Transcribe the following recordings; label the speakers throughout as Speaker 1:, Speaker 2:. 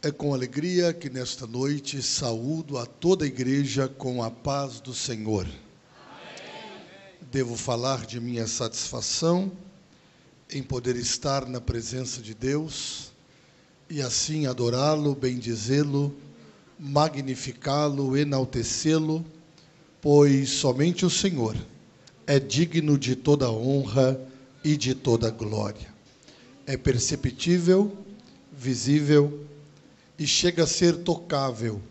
Speaker 1: É com alegria que nesta noite saúdo a toda a igreja com a paz do Senhor. Devo falar de minha satisfação em poder estar na presença de Deus e assim adorá-lo, bendizê-lo, magnificá-lo, enaltecê-lo, pois somente o Senhor é digno de toda honra e de toda glória. É perceptível, visível e chega a ser tocável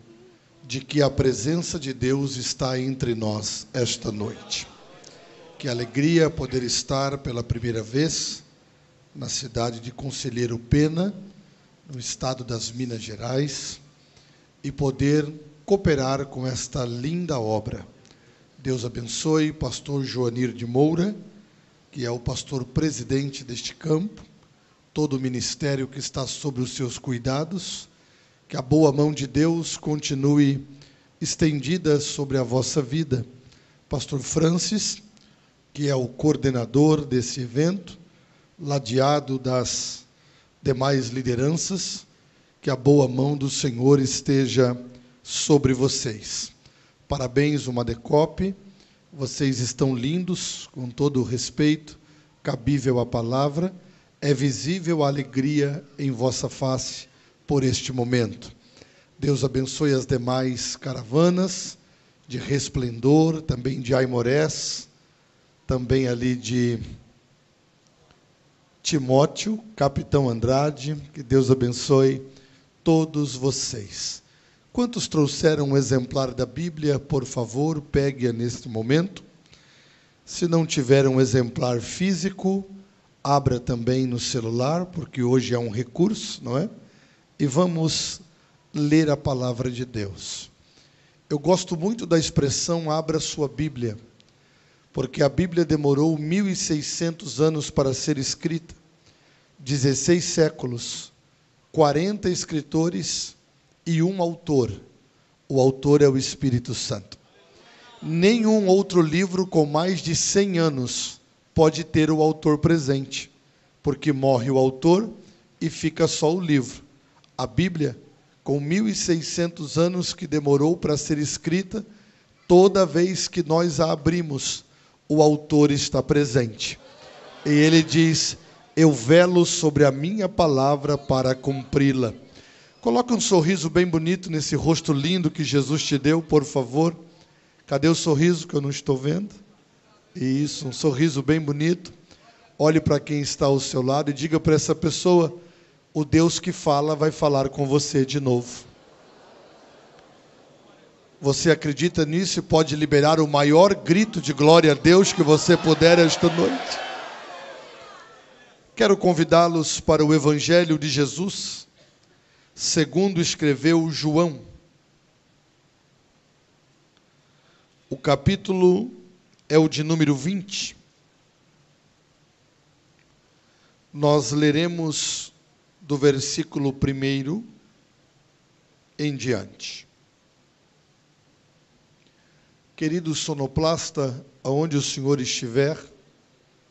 Speaker 1: de que a presença de Deus está entre nós esta noite. Que alegria poder estar pela primeira vez na cidade de Conselheiro Pena, no estado das Minas Gerais, e poder cooperar com esta linda obra. Deus abençoe o pastor Joanir de Moura, que é o pastor presidente deste campo, todo o ministério que está sob os seus cuidados. Que a boa mão de Deus continue estendida sobre a vossa vida. Pastor Francis, que é o coordenador desse evento, ladeado das demais lideranças, que a boa mão do Senhor esteja sobre vocês. Parabéns, Umadecope, vocês estão lindos, com todo o respeito, cabível à palavra, é visível a alegria em vossa face por este momento. Deus abençoe as demais caravanas de Resplendor, também de Aimorés, também ali de Timóteo, Capitão Andrade, que Deus abençoe todos vocês. Quantos trouxeram um exemplar da Bíblia, por favor, pegue-a neste momento. Se não tiver um exemplar físico, abra também no celular, porque hoje é um recurso, não é? E vamos ler a palavra de Deus. Eu gosto muito da expressão abra sua Bíblia, porque a Bíblia demorou 1.600 anos para ser escrita, 16 séculos, 40 escritores e um autor. O autor é o Espírito Santo. Nenhum outro livro com mais de 100 anos pode ter o autor presente, porque morre o autor e fica só o livro. A Bíblia, com 1.600 anos que demorou para ser escrita, toda vez que nós a abrimos, o autor está presente. E ele diz, eu velo sobre a minha palavra para cumpri-la. Coloca um sorriso bem bonito nesse rosto lindo que Jesus te deu, por favor. Cadê o sorriso que eu não estou vendo? Isso, um sorriso bem bonito. Olhe para quem está ao seu lado e diga para essa pessoa, o Deus que fala vai falar com você de novo. Você acredita nisso e pode liberar o maior grito de glória a Deus que você puder esta noite? Quero convidá-los para o Evangelho de Jesus, segundo escreveu João. O capítulo é o de número 20. Nós leremos do versículo 1 em diante. Querido sonoplasta, aonde o senhor estiver,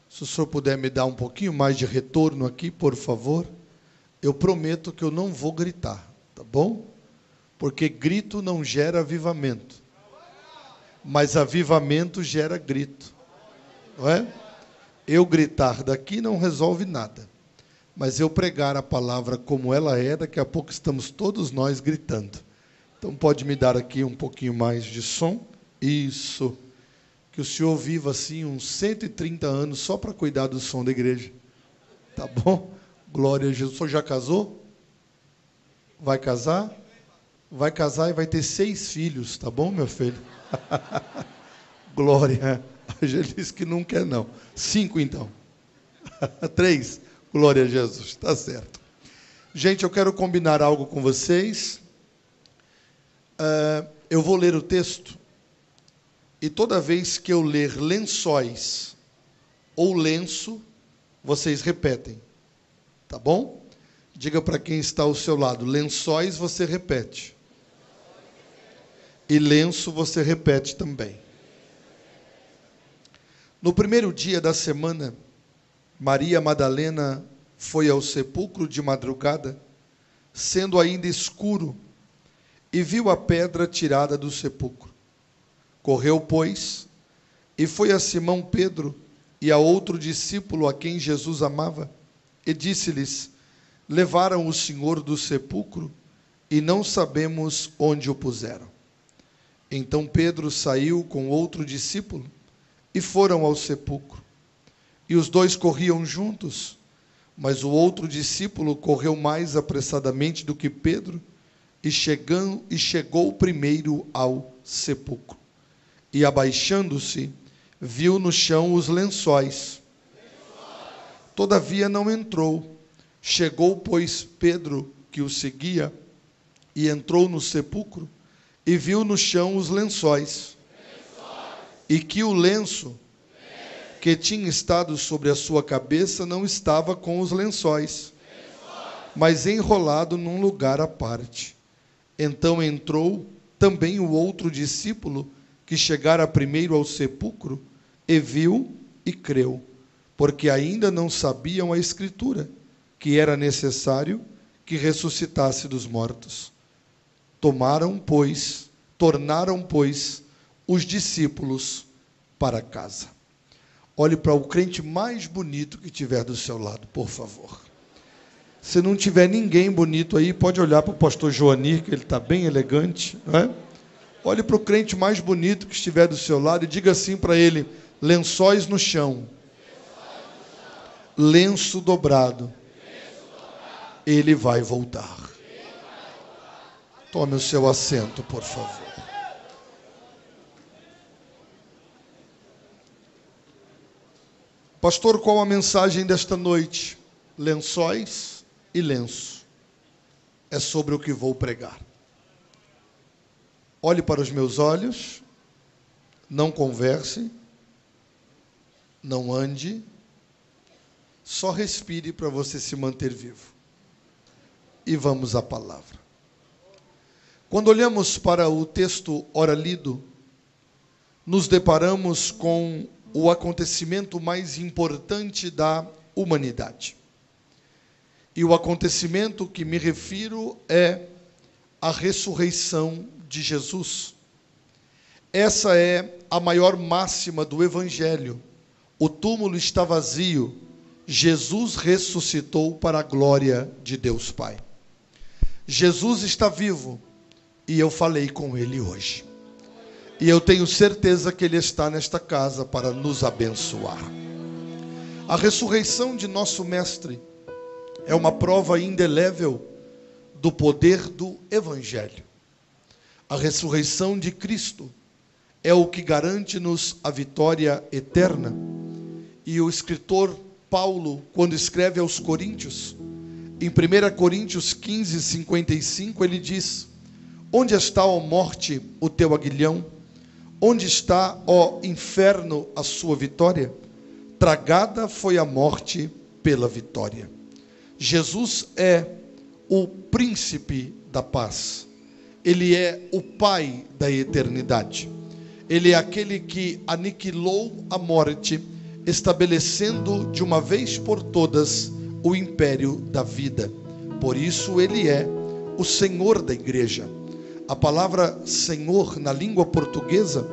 Speaker 1: se o senhor puder me dar um pouquinho mais de retorno aqui, por favor, eu prometo que eu não vou gritar, tá bom? Porque grito não gera avivamento, mas avivamento gera grito, não é? Eu gritar daqui não resolve nada. Mas eu pregar a palavra como ela é, daqui a pouco estamos todos nós gritando. Então pode me dar aqui um pouquinho mais de som? Isso. Que o senhor viva assim uns 130 anos só para cuidar do som da igreja. Tá bom? Glória a Jesus. O senhor já casou? Vai casar? Vai casar e vai ter 6 filhos, tá bom, meu filho? Glória. Ele disse que não quer não. 5 então. 3. Glória a Jesus, está certo. Gente, eu quero combinar algo com vocês. Eu vou ler o texto, e toda vez que eu ler lençóis ou lenço, vocês repetem, tá bom? Diga para quem está ao seu lado, lençóis você repete. E lenço você repete também. No primeiro dia da semana, Maria Madalena foi ao sepulcro de madrugada sendo ainda escuro, e viu a pedra tirada do sepulcro. Correu, pois, e foi a Simão Pedro e a outro discípulo a quem Jesus amava, e disse-lhes: levaram o Senhor do sepulcro, e não sabemos onde o puseram. Então Pedro saiu com outro discípulo, e foram ao sepulcro. E os dois corriam juntos, mas o outro discípulo correu mais apressadamente do que Pedro, e chegou primeiro ao sepulcro. E abaixando-se, viu no chão os lençóis. Todavia não entrou. Chegou, pois, Pedro, que o seguia, e entrou no sepulcro, e viu no chão os lençóis. E que o lenço que tinha estado sobre a sua cabeça não estava com os lençóis, mas enrolado num lugar à parte. Então entrou também o outro discípulo, que chegara primeiro ao sepulcro, e viu e creu, porque ainda não sabiam a Escritura, que era necessário que ressuscitasse dos mortos. Tornaram, pois, os discípulos para casa. Olhe para o crente mais bonito que tiver do seu lado, por favor. Se não tiver ninguém bonito aí, pode olhar para o pastor Joanir, que ele está bem elegante, não é? Olhe para o crente mais bonito que estiver do seu lado e diga assim para ele: lençóis no chão, lenço dobrado, ele vai voltar. Tome o seu assento, por favor. Pastor, qual a mensagem desta noite? Lençóis e lenço. É sobre o que vou pregar. Olhe para os meus olhos, não converse, não ande, só respire para você se manter vivo. E vamos à palavra. Quando olhamos para o texto ora lido, nos deparamos com o acontecimento mais importante da humanidade. E o acontecimento que me refiro é a ressurreição de Jesus. Essa é a maior máxima do Evangelho. O túmulo está vazio, Jesus ressuscitou para a glória de Deus Pai. Jesus está vivo e eu falei com Ele hoje. E eu tenho certeza que Ele está nesta casa para nos abençoar. A ressurreição de nosso Mestre é uma prova indelével do poder do Evangelho. A ressurreição de Cristo é o que garante-nos a vitória eterna. E o escritor Paulo, quando escreve aos Coríntios, em 1 Coríntios 15, 55, ele diz: onde está, ó morte, o teu aguilhão? Onde está, ó inferno, a sua vitória? Tragada foi a morte pela vitória. Jesus é o príncipe da paz. Ele é o Pai da eternidade. Ele é aquele que aniquilou a morte, estabelecendo de uma vez por todas o império da vida. Por isso ele é o Senhor da igreja. A palavra Senhor na língua portuguesa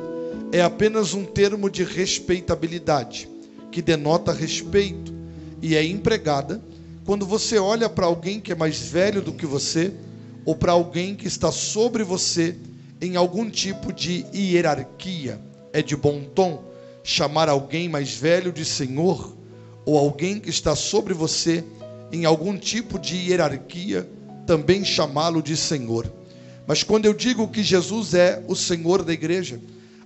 Speaker 1: é apenas um termo de respeitabilidade, que denota respeito, e é empregada quando você olha para alguém que é mais velho do que você, ou para alguém que está sobre você em algum tipo de hierarquia. É de bom tom chamar alguém mais velho de Senhor, ou alguém que está sobre você em algum tipo de hierarquia, também chamá-lo de Senhor. Mas quando eu digo que Jesus é o Senhor da igreja,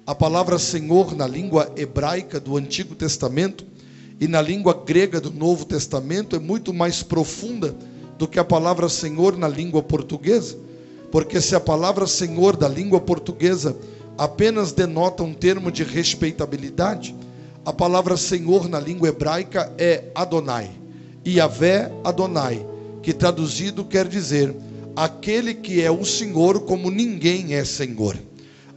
Speaker 1: a palavra Senhor na língua hebraica do Antigo Testamento e na língua grega do Novo Testamento é muito mais profunda do que a palavra Senhor na língua portuguesa, porque se a palavra Senhor da língua portuguesa apenas denota um termo de respeitabilidade, a palavra Senhor na língua hebraica é Adonai, Yahvé Adonai, que traduzido quer dizer aquele que é o Senhor como ninguém é Senhor.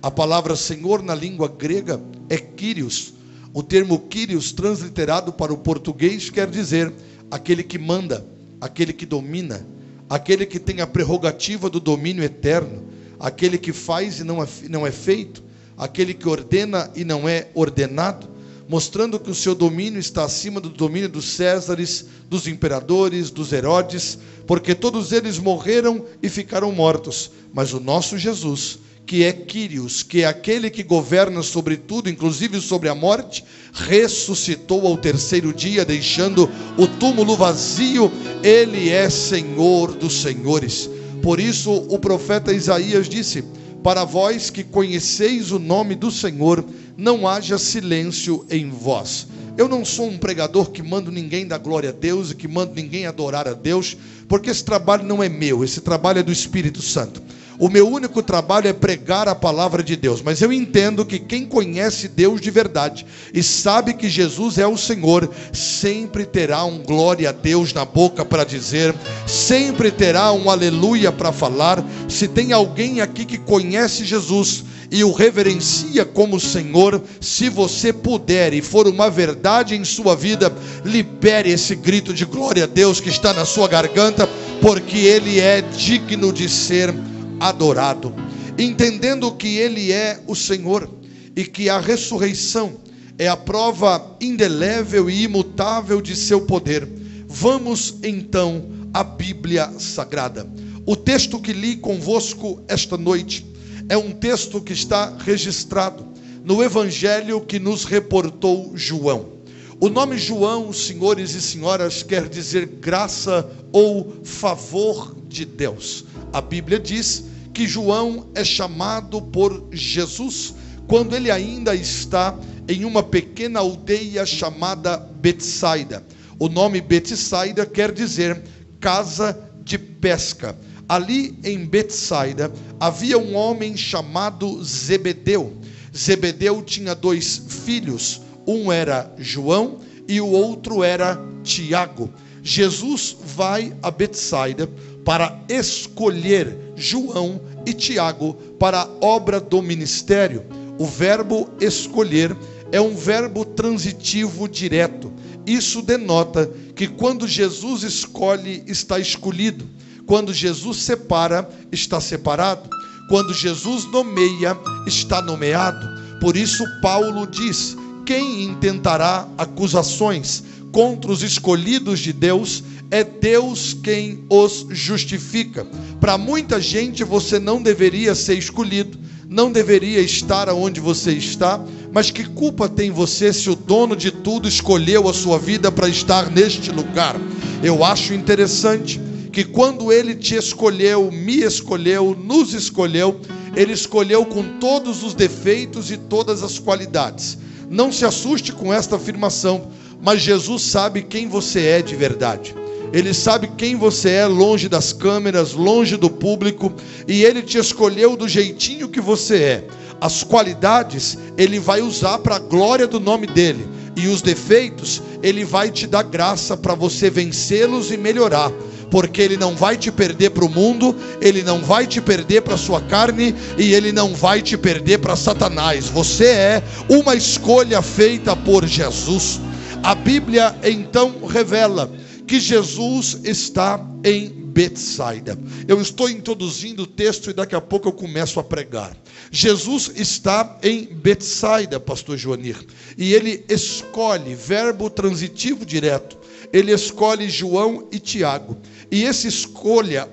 Speaker 1: A palavra Senhor na língua grega é Kyrios. O termo Kyrios, transliterado para o português, quer dizer aquele que manda, aquele que domina, aquele que tem a prerrogativa do domínio eterno, aquele que faz e não é feito, aquele que ordena e não é ordenado, mostrando que o seu domínio está acima do domínio dos Césares, dos imperadores, dos Herodes, porque todos eles morreram e ficaram mortos, mas o nosso Jesus, que é Quírios, que é aquele que governa sobre tudo, inclusive sobre a morte, ressuscitou ao terceiro dia, deixando o túmulo vazio. Ele é Senhor dos senhores. Por isso o profeta Isaías disse: para vós que conheceis o nome do Senhor, não haja silêncio em vós. Eu não sou um pregador que mando ninguém dar glória a Deus e que mando ninguém adorar a Deus, porque esse trabalho não é meu, esse trabalho é do Espírito Santo. O meu único trabalho é pregar a palavra de Deus, mas eu entendo que quem conhece Deus de verdade e sabe que Jesus é o Senhor, sempre terá um glória a Deus na boca para dizer, sempre terá um aleluia para falar. Se tem alguém aqui que conhece Jesus e o reverencia como Senhor, se você puder e for uma verdade em sua vida, libere esse grito de glória a Deus que está na sua garganta, porque Ele é digno de ser adorado, entendendo que Ele é o Senhor e que a ressurreição é a prova indelével e imutável de seu poder. Vamos então à Bíblia Sagrada. O texto que li convosco esta noite é um texto que está registrado no Evangelho que nos reportou João. O nome João, senhores e senhoras, quer dizer graça ou favor de Deus. A Bíblia diz que João é chamado por Jesus quando ele ainda está em uma pequena aldeia chamada Betsaida. O nome Betsaida quer dizer casa de pesca. Ali em Betsaida havia um homem chamado Zebedeu. Zebedeu tinha 2 filhos, um era João e o outro era Tiago. Jesus vai a Betsaida para escolher João e Tiago para a obra do ministério. O verbo escolher é um verbo transitivo direto. Isso denota que quando Jesus escolhe, está escolhido. Quando Jesus separa, está separado. Quando Jesus nomeia, está nomeado. Por isso Paulo diz: quem intentará acusações contra os escolhidos de Deus? É Deus quem os justifica. Para muita gente você não deveria ser escolhido, não deveria estar onde você está, mas que culpa tem você se o dono de tudo escolheu a sua vida para estar neste lugar? Eu acho interessante que quando Ele te escolheu, me escolheu, nos escolheu, Ele escolheu com todos os defeitos e todas as qualidades. Não se assuste com esta afirmação, mas Jesus sabe quem você é de verdade. Ele sabe quem você é longe das câmeras, longe do público, e Ele te escolheu do jeitinho que você é. As qualidades Ele vai usar para a glória do nome dEle, e os defeitos Ele vai te dar graça para você vencê-los e melhorar, porque Ele não vai te perder para o mundo, Ele não vai te perder para a sua carne, e Ele não vai te perder para Satanás. Você é uma escolha feita por Jesus. A Bíblia então revela que Jesus está em Betsaida. Eu estou introduzindo o texto e daqui a pouco eu começo a pregar. Jesus está em Betsaida, pastor Joanir, e ele escolhe, verbo transitivo direto, ele escolhe João e Tiago. E essa escolha,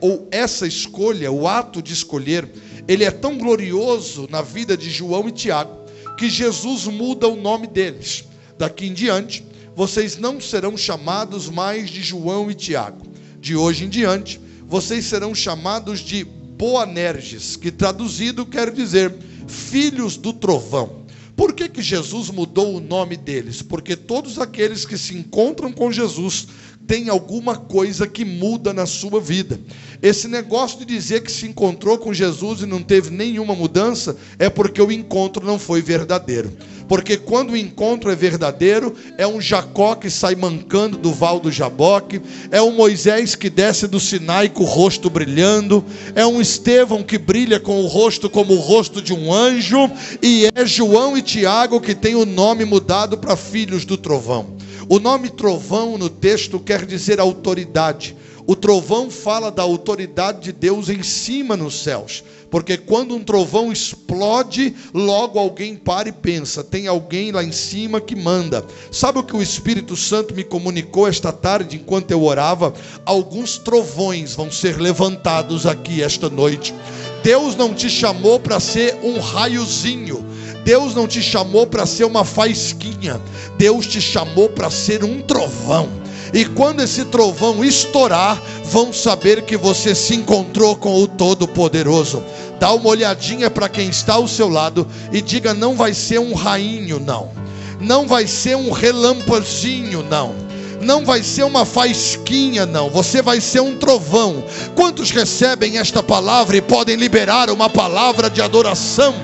Speaker 1: o ato de escolher, ele é tão glorioso na vida de João e Tiago, que Jesus muda o nome deles. Daqui em diante, vocês não serão chamados mais de João e Tiago. De hoje em diante, vocês serão chamados de Boanerges, que traduzido quer dizer filhos do trovão. Por que Jesus mudou o nome deles? Porque todos aqueles que se encontram com Jesus têm alguma coisa que muda na sua vida. Esse negócio de dizer que se encontrou com Jesus e não teve nenhuma mudança, é porque o encontro não foi verdadeiro. Porque quando o encontro é verdadeiro, é um Jacó que sai mancando do val do Jaboque, é um Moisés que desce do Sinai com o rosto brilhando, é um Estevão que brilha com o rosto como o rosto de um anjo, e é João e Tiago que tem o nome mudado para filhos do trovão. O nome trovão no texto quer dizer autoridade. O trovão fala da autoridade de Deus em cima nos céus, porque quando um trovão explode, logo alguém para e pensa, tem alguém lá em cima que manda. Sabe o que o Espírito Santo me comunicou esta tarde enquanto eu orava? Alguns trovões vão ser levantados aqui esta noite. Deus não te chamou para ser um raiozinho, Deus não te chamou para ser uma faísquinha, Deus te chamou para ser um trovão. E quando esse trovão estourar, vão saber que você se encontrou com o Todo-Poderoso. Dá uma olhadinha para quem está ao seu lado e diga: não vai ser um rainho, não. Não vai ser um relâmpagozinho, não. Não vai ser uma faísquinha, não. Você vai ser um trovão. Quantos recebem esta palavra e podem liberar uma palavra de adoração?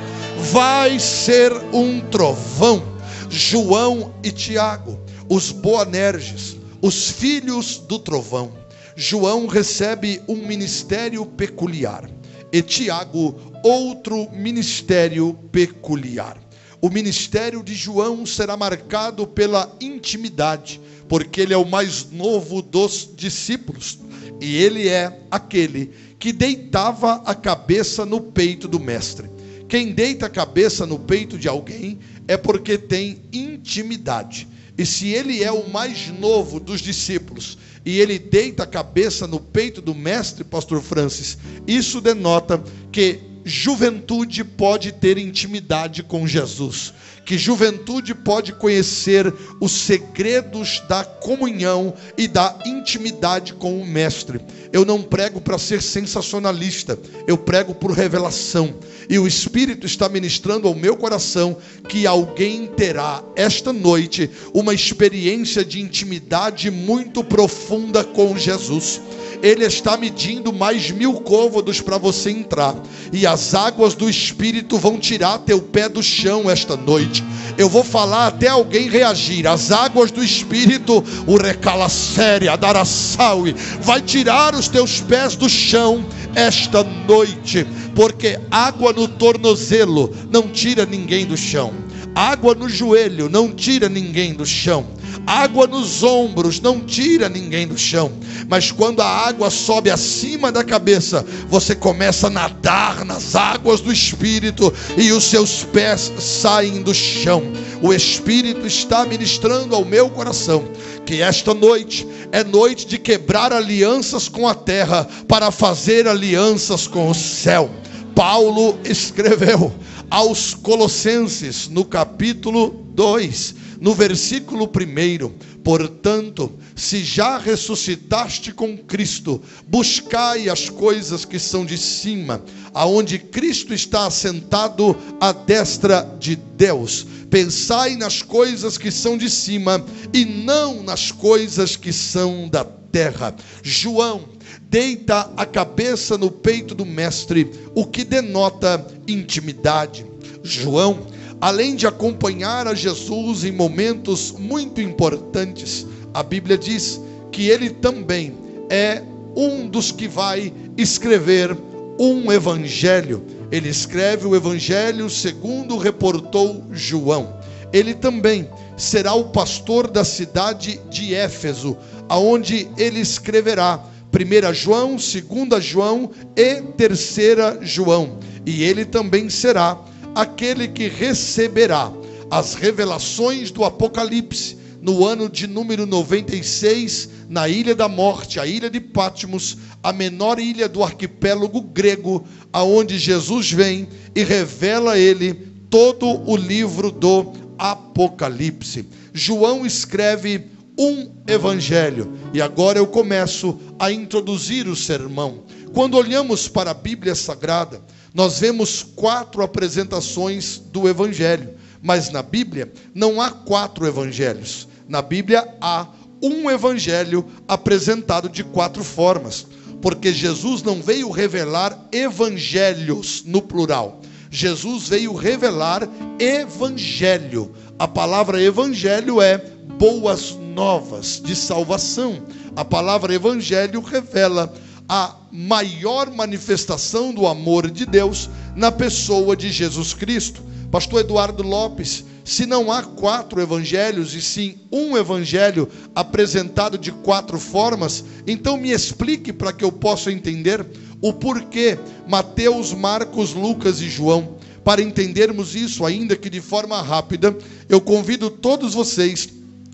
Speaker 1: Vai ser um trovão. João e Tiago, os Boanerges, os filhos do trovão. João recebe um ministério peculiar e Tiago outro ministério peculiar. O ministério de João será marcado pela intimidade, porque ele é o mais novo dos discípulos e ele é aquele que deitava a cabeça no peito do mestre. Quem deita a cabeça no peito de alguém é porque tem intimidade. E se ele é o mais novo dos discípulos e ele deita a cabeça no peito do mestre, pastor Francis, isso denota que juventude pode ter intimidade com Jesus, que juventude pode conhecer os segredos da comunhão e da intimidade com o mestre. Eu não prego para ser sensacionalista, eu prego por revelação. E o Espírito está ministrando ao meu coração que alguém terá esta noite uma experiência de intimidade muito profunda com Jesus. Ele está medindo mais 1000 côvados para você entrar, e as águas do Espírito vão tirar teu pé do chão esta noite. Eu vou falar até alguém reagir. As águas do Espírito, o recalacere, a daraçaui, vai tirar os teus pés do chão esta noite, porque água no tornozelo não tira ninguém do chão, água no joelho não tira ninguém do chão, água nos ombros não tira ninguém do chão, mas quando a água sobe acima da cabeça, você começa a nadar nas águas do Espírito e os seus pés saem do chão. O Espírito está ministrando ao meu coração que esta noite é noite de quebrar alianças com a terra para fazer alianças com o céu. Paulo escreveu aos Colossenses no capítulo 2, no versículo 1: portanto, se já ressuscitaste com Cristo, buscai as coisas que são de cima, aonde Cristo está assentado à destra de Deus. Pensai nas coisas que são de cima e não nas coisas que são da terra. João deita a cabeça no peito do mestre, o que denota intimidade. João, além de acompanhar a Jesus em momentos muito importantes, a Bíblia diz que ele também é um dos que vai escrever um evangelho. Ele escreve o evangelho segundo reportou João. Ele também será o pastor da cidade de Éfeso, aonde ele escreverá 1 João, 2 João e 3 João. E ele também será aquele que receberá as revelações do Apocalipse no ano de número 96, na Ilha da Morte, a ilha de Patmos, a menor ilha do arquipélago grego, aonde Jesus vem e revela a ele todo o livro do Apocalipse. João escreve um evangelho, e agora eu começo a introduzir o sermão. Quando olhamos para a Bíblia Sagrada, nós vemos 4 apresentações do evangelho, mas na Bíblia não há 4 evangelhos. Na Bíblia há um evangelho apresentado de 4 formas, porque Jesus não veio revelar evangelhos no plural. Jesus veio revelar evangelho. A palavra evangelho é boas novas de salvação. A palavra evangelho revela a maior manifestação do amor de Deus na pessoa de Jesus Cristo. Pastor Eduardo Lopes se não há 4 evangelhos e sim um evangelho apresentado de 4 formas, então me explique para que eu possa entender o porquê Mateus, Marcos, Lucas e João. Para entendermos isso, ainda que de forma rápida, eu convido todos vocês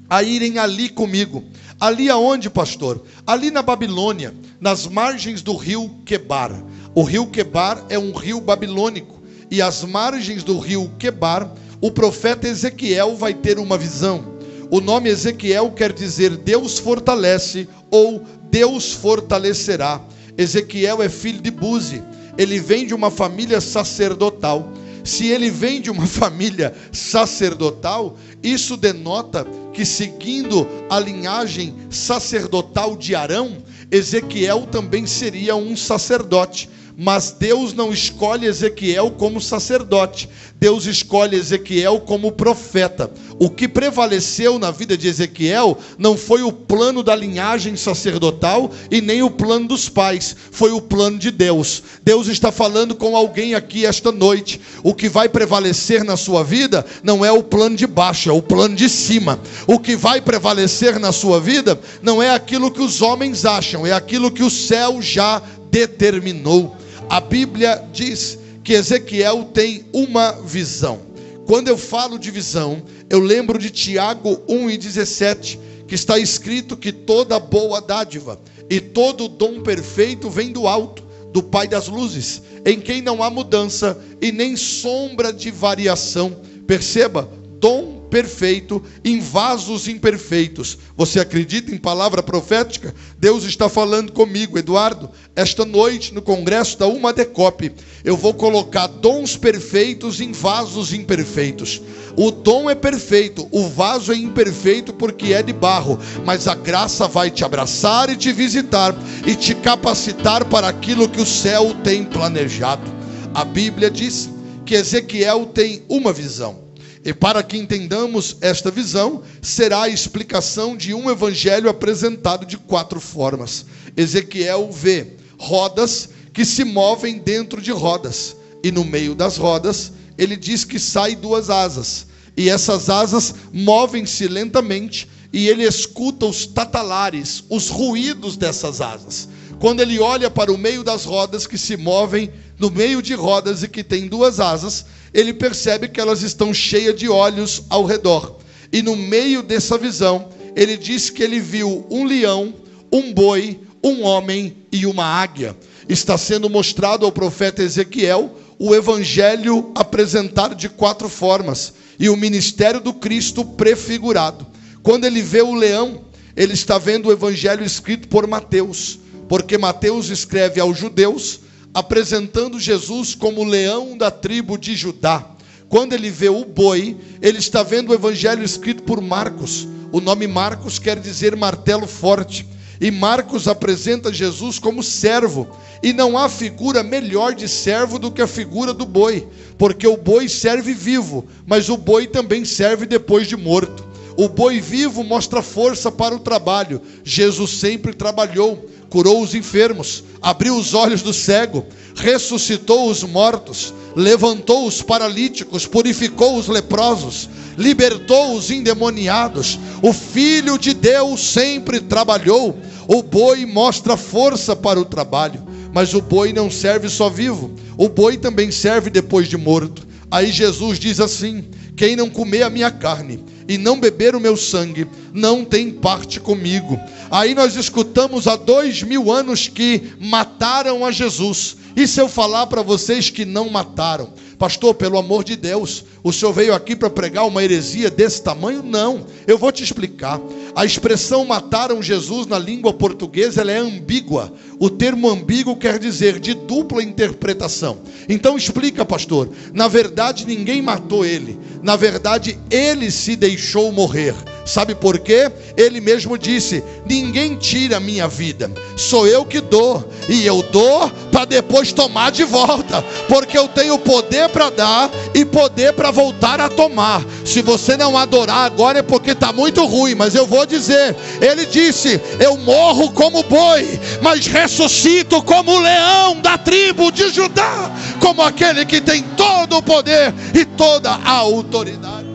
Speaker 1: a irem ali comigo. Ali aonde, pastor? Ali na Babilônia, nas margens do rio Quebar. O rio Quebar é um rio babilônico, e às margens do rio Quebar, o profeta Ezequiel vai ter uma visão. O nome Ezequiel quer dizer Deus fortalece ou Deus fortalecerá. Ezequiel é filho de Buzi, ele vem de uma família sacerdotal. Se ele vem de uma família sacerdotal, isso denota que, seguindo a linhagem sacerdotal de Arão, Ezequiel também seria um sacerdote. Mas Deus não escolhe Ezequiel como sacerdote, Deus escolhe Ezequiel como profeta. O que prevaleceu na vida de Ezequiel não foi o plano da linhagem sacerdotal e nem o plano dos pais, foi o plano de Deus. Deus está falando com alguém aqui esta noite. O que vai prevalecer na sua vida não é o plano de baixo, é o plano de cima. O que vai prevalecer na sua vida não é aquilo que os homens acham, é aquilo que o céu já determinou. A Bíblia diz que Ezequiel tem uma visão. Quando eu falo de visão, eu lembro de Tiago 1:17, que está escrito que toda boa dádiva e todo dom perfeito vem do alto, do Pai das luzes, em quem não há mudança e nem sombra de variação. Perceba, dom perfeito em vasos imperfeitos. Você acredita em palavra profética? Deus está falando comigo, Eduardo. Esta noite no congresso da UMADECOP, eu vou colocar dons perfeitos em vasos imperfeitos. O dom é perfeito, o vaso é imperfeito porque é de barro, mas a graça vai te abraçar e te visitar e te capacitar para aquilo que o céu tem planejado. A Bíblia diz que Ezequiel tem uma visão. E para que entendamos esta visão, será a explicação de um evangelho apresentado de 4 formas. Ezequiel vê rodas que se movem dentro de rodas. E no meio das rodas, ele diz que saem 2 asas. E essas asas movem-se lentamente. E ele escuta os tatalares, os ruídos dessas asas. Quando ele olha para o meio das rodas que se movem no meio de rodas e que tem 2 asas, ele percebe que elas estão cheias de olhos ao redor. E no meio dessa visão, ele diz que ele viu um leão, um boi, um homem e uma águia. Está sendo mostrado ao profeta Ezequiel o evangelho apresentado de 4 formas e o ministério do Cristo prefigurado. Quando ele vê o leão, ele está vendo o evangelho escrito por Mateus, porque Mateus escreve aos judeus, apresentando Jesus como leão da tribo de Judá. Quando ele vê o boi, ele está vendo o evangelho escrito por Marcos. O nome Marcos quer dizer martelo forte. E Marcos apresenta Jesus como servo. E não há figura melhor de servo do que a figura do boi, porque o boi serve vivo, mas o boi também serve depois de morto. O boi vivo mostra força para o trabalho. Jesus sempre trabalhou, curou os enfermos, abriu os olhos do cego, ressuscitou os mortos, levantou os paralíticos, purificou os leprosos, libertou os endemoniados. O Filho de Deus sempre trabalhou. O boi mostra força para o trabalho, mas o boi não serve só vivo, o boi também serve depois de morto. Aí Jesus diz assim: quem não comer a minha carne e não beber o meu sangue, não tem parte comigo. Aí nós escutamos há 2000 anos que mataram a Jesus. E se eu falar para vocês que não mataram? Pastor, pelo amor de Deus, o senhor veio aqui para pregar uma heresia desse tamanho? Não, eu vou te explicar. A expressão mataram Jesus na língua portuguesa, ela é ambígua. O termo ambíguo quer dizer de dupla interpretação. Então explica, pastor. Na verdade ninguém matou ele, na verdade ele se deixou morrer. Sabe por quê? Ele mesmo disse: ninguém tira a minha vida, sou eu que dou, e eu dou para depois tomar de volta, porque eu tenho poder para dar e poder para voltar a tomar. Se você não adorar agora é porque está muito ruim, mas eu vou dizer, ele disse: eu morro como boi, mas ressuscito como leão da tribo de Judá, como aquele que tem todo o poder e toda a autoridade.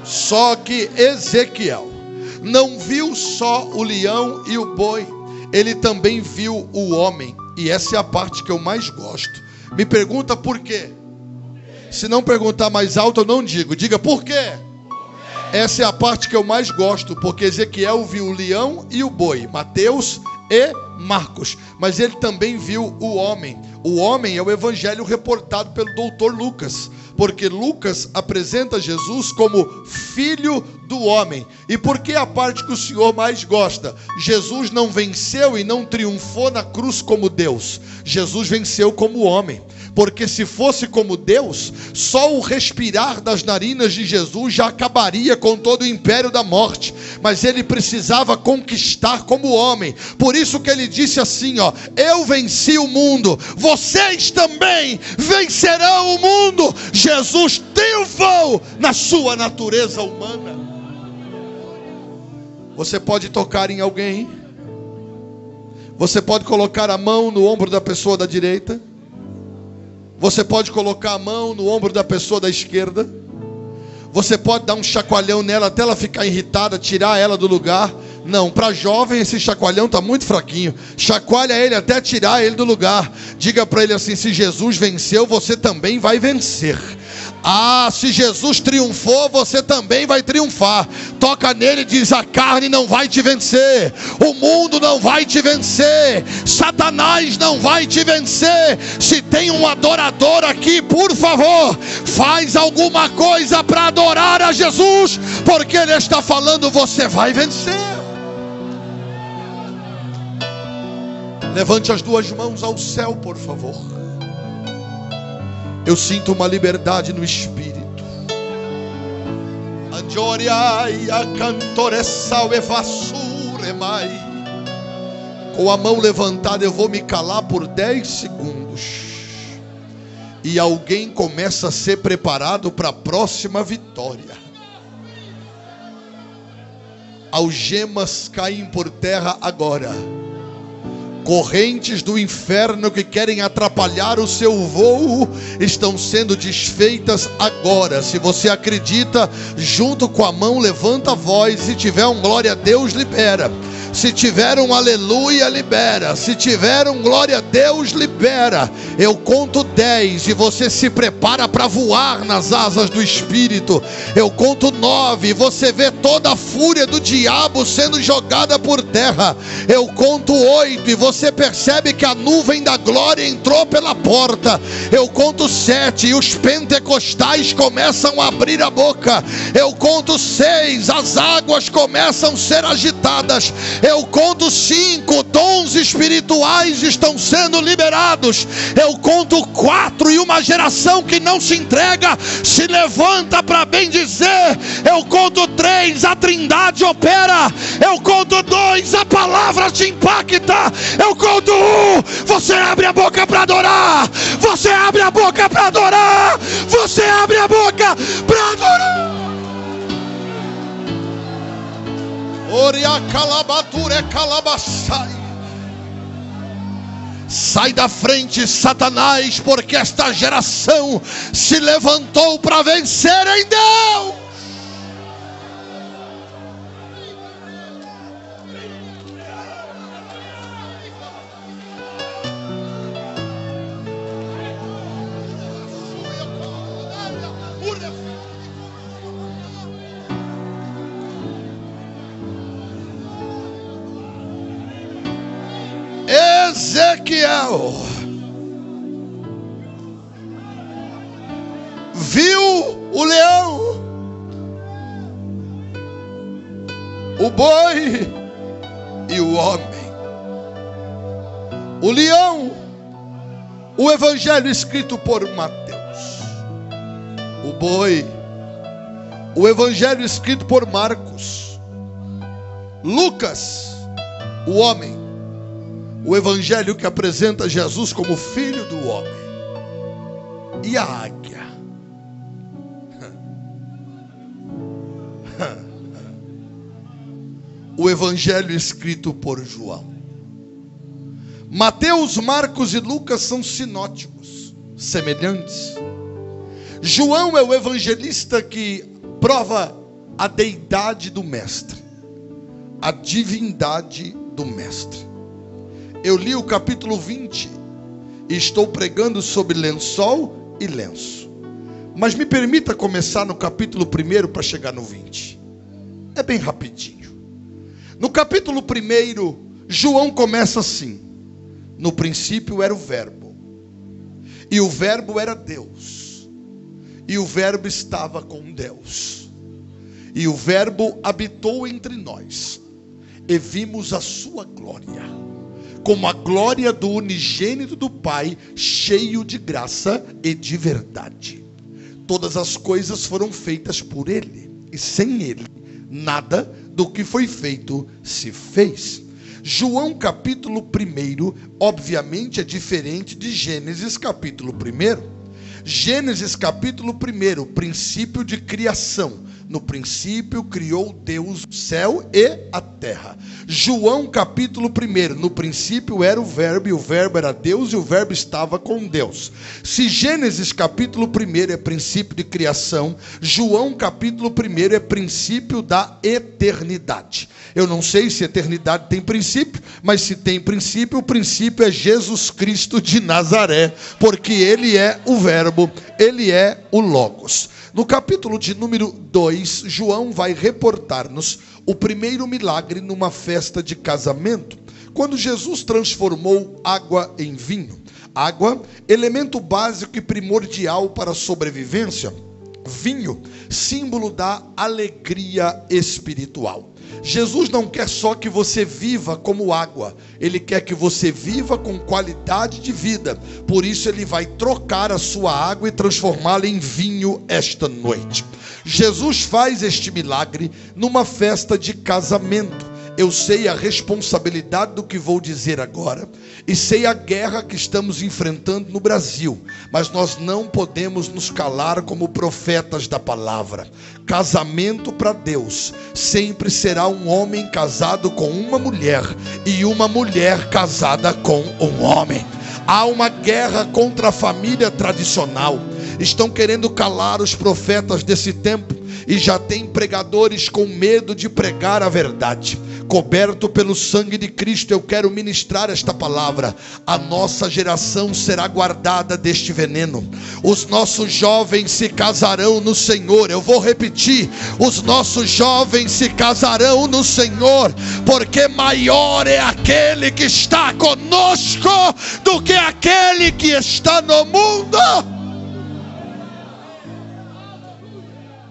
Speaker 1: Só que Ezequiel não viu só o leão e o boi, ele também viu o homem. E essa é a parte que eu mais gosto. Me pergunta por quê? Se não perguntar mais alto, eu não digo. Diga por quê? Essa é a parte que eu mais gosto, porque Ezequiel viu o leão e o boi, Mateus e Marcos, mas ele também viu o homem. O homem é o evangelho reportado pelo doutor Lucas, porque Lucas apresenta Jesus como filho do homem. E por que a parte que o Senhor mais gosta? Jesus não venceu e não triunfou na cruz como Deus. Jesus venceu como homem. Porque se fosse como Deus, só o respirar das narinas de Jesus já acabaria com todo o império da morte. Mas ele precisava conquistar como homem. Por isso que ele disse assim, ó: eu venci o mundo, vocês também vencerão o mundo. Jesus triunfou na sua natureza humana. Você pode tocar em alguém, você pode colocar a mão no ombro da pessoa da direita, você pode colocar a mão no ombro da pessoa da esquerda, você pode dar um chacoalhão nela até ela ficar irritada, tirar ela do lugar. Não, para jovem esse chacoalhão está muito fraquinho. Chacoalha ele até tirar ele do lugar. Diga para ele assim: se Jesus venceu, você também vai vencer. Ah, se Jesus triunfou, você também vai triunfar. Toca nele e diz: a carne não vai te vencer, o mundo não vai te vencer, Satanás não vai te vencer. Se tem um adorador aqui, por favor, faz alguma coisa para adorar a Jesus, porque ele está falando: você vai vencer. Levante as duas mãos ao céu, por favor. Eu sinto uma liberdade no Espírito. Com a mão levantada eu vou me calar por 10 segundos. E alguém começa a ser preparado para a próxima vitória. Algemas caem por terra agora. Correntes do inferno que querem atrapalhar o seu voo estão sendo desfeitas agora. Se você acredita, junto com a mão, levanta a voz. Se tiver um glória a Deus, libera. Se tiver um aleluia, libera. Se tiver um glória a Deus, libera. Eu conto 10 e você se prepara para voar nas asas do Espírito. Eu conto 9 e você vê toda a fúria do diabo sendo jogada por terra. Eu conto 8 e você percebe que a nuvem da glória entrou pela porta. Eu conto 7 e os pentecostais começam a abrir a boca. Eu conto 6, as águas começam a ser agitadas. Eu conto 5, dons espirituais estão sendo liberados. Eu conto 4 e uma geração que não se entrega se levanta para bem dizer. Eu conto 3, a Trindade opera. Eu conto 2, a palavra te impacta. Eu conto 1, você abre a boca para adorar. Você abre a boca para adorar. Você abre a boca para adorar. Sai da frente, Satanás, porque esta geração se levantou para vencer em Deus. Ezequiel viu o leão, o boi e o homem. O leão, o evangelho escrito por Mateus. O boi, o evangelho escrito por Marcos. Lucas, o homem, o evangelho que apresenta Jesus como filho do homem. E a águia? O evangelho escrito por João. Mateus, Marcos e Lucas são sinóticos, semelhantes. João é o evangelista que prova a deidade do mestre, a divindade do mestre. Eu li o capítulo 20 e estou pregando sobre lençol e lenço. Mas me permita começar no capítulo 1 para chegar no 20. É bem rapidinho. No capítulo 1, João começa assim: no princípio era o Verbo, e o Verbo era Deus, e o Verbo estava com Deus, e o Verbo habitou entre nós, e vimos a sua glória, como a glória do unigênito do Pai, cheio de graça e de verdade. Todas as coisas foram feitas por Ele, e sem Ele, nada do que foi feito se fez. João capítulo 1, obviamente é diferente de Gênesis capítulo 1. Gênesis capítulo 1, princípio de criação. No princípio criou Deus o céu e a terra. João capítulo 1, no princípio era o Verbo, e o Verbo era Deus, e o Verbo estava com Deus. Se Gênesis capítulo 1 é princípio de criação, João capítulo 1 é princípio da eternidade. Eu não sei se eternidade tem princípio, mas se tem princípio, o princípio é Jesus Cristo de Nazaré, porque Ele é o Verbo, Ele é o Logos. No capítulo de número 2, João vai reportar-nos o primeiro milagre numa festa de casamento, quando Jesus transformou água em vinho. Água, elemento básico e primordial para a sobrevivência. Vinho, símbolo da alegria espiritual. Jesus não quer só que você viva como água, Ele quer que você viva com qualidade de vida. Por isso Ele vai trocar a sua água e transformá-la em vinho esta noite. Jesus faz este milagre numa festa de casamento. Eu sei a responsabilidade do que vou dizer agora, e sei a guerra que estamos enfrentando no Brasil, mas nós não podemos nos calar como profetas da palavra. Casamento para Deus sempre será um homem casado com uma mulher, e uma mulher casada com um homem. Há uma guerra contra a família tradicional. Estão querendo calar os profetas desse tempo, e já tem pregadores com medo de pregar a verdade. Coberto pelo sangue de Cristo, eu quero ministrar esta palavra. A nossa geração será guardada deste veneno. Os nossos jovens se casarão no Senhor. Eu vou repetir: os nossos jovens se casarão no Senhor, porque maior é aquele que está conosco do que aquele que está no mundo.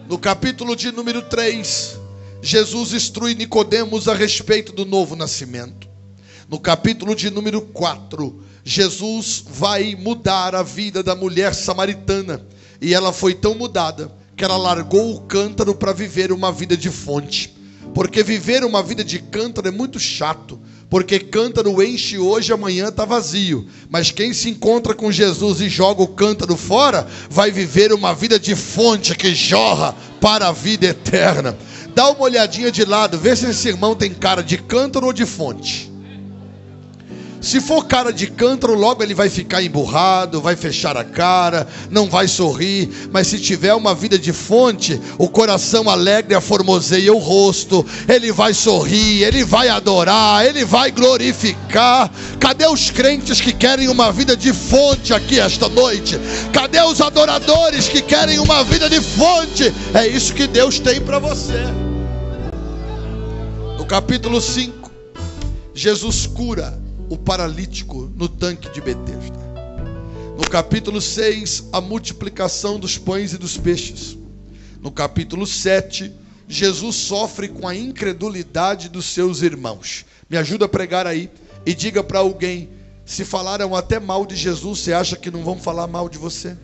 Speaker 1: No capítulo de número 3, Jesus instrui Nicodemos a respeito do novo nascimento. No capítulo de número 4, Jesus vai mudar a vida da mulher samaritana. E ela foi tão mudada que ela largou o cântaro para viver uma vida de fonte. Porque viver uma vida de cântaro é muito chato. Porque cântaro enche hoje, amanhã está vazio. Mas quem se encontra com Jesus e joga o cântaro fora, vai viver uma vida de fonte que jorra para a vida eterna. Dá uma olhadinha de lado, vê se esse irmão tem cara de cântaro ou de fonte. Se for cara de cântaro, logo ele vai ficar emburrado, vai fechar a cara, não vai sorrir. Mas se tiver uma vida de fonte, o coração alegre aformoseia o rosto. Ele vai sorrir, ele vai adorar, ele vai glorificar. Cadê os crentes que querem uma vida de fonte aqui esta noite? Cadê os adoradores que querem uma vida de fonte? É isso que Deus tem para você. No capítulo 5, Jesus cura o paralítico no tanque de Betesda. No capítulo 6, a multiplicação dos pães e dos peixes. No capítulo 7, Jesus sofre com a incredulidade dos seus irmãos. Me ajuda a pregar aí e diga para alguém: se falaram até mal de Jesus, você acha que não vão falar mal de você?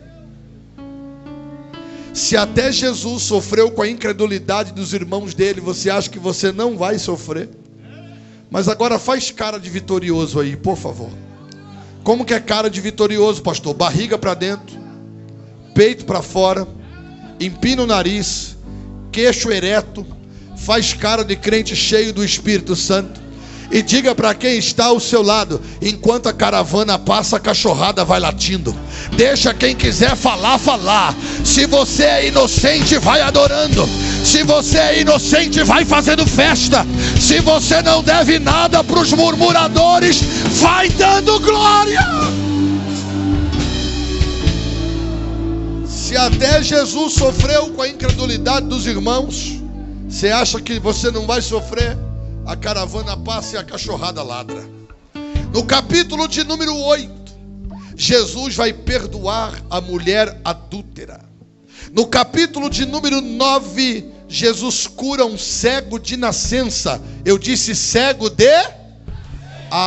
Speaker 1: Se até Jesus sofreu com a incredulidade dos irmãos dele, você acha que você não vai sofrer? Mas agora faz cara de vitorioso aí, por favor. Como que é cara de vitorioso, pastor? Barriga para dentro, peito para fora, empina o nariz, queixo ereto, faz cara de crente cheio do Espírito Santo. E diga para quem está ao seu lado: enquanto a caravana passa, a cachorrada vai latindo. Deixa quem quiser falar, falar. Se você é inocente, vai adorando. Se você é inocente, vai fazendo festa. Se você não deve nada para os murmuradores, vai dando glória. Se até Jesus sofreu com a incredulidade dos irmãos, você acha que você não vai sofrer? A caravana passa e a cachorrada ladra. No capítulo de número 8, Jesus vai perdoar a mulher adúltera. No capítulo de número 9, Jesus cura um cego de nascença. Eu disse cego de...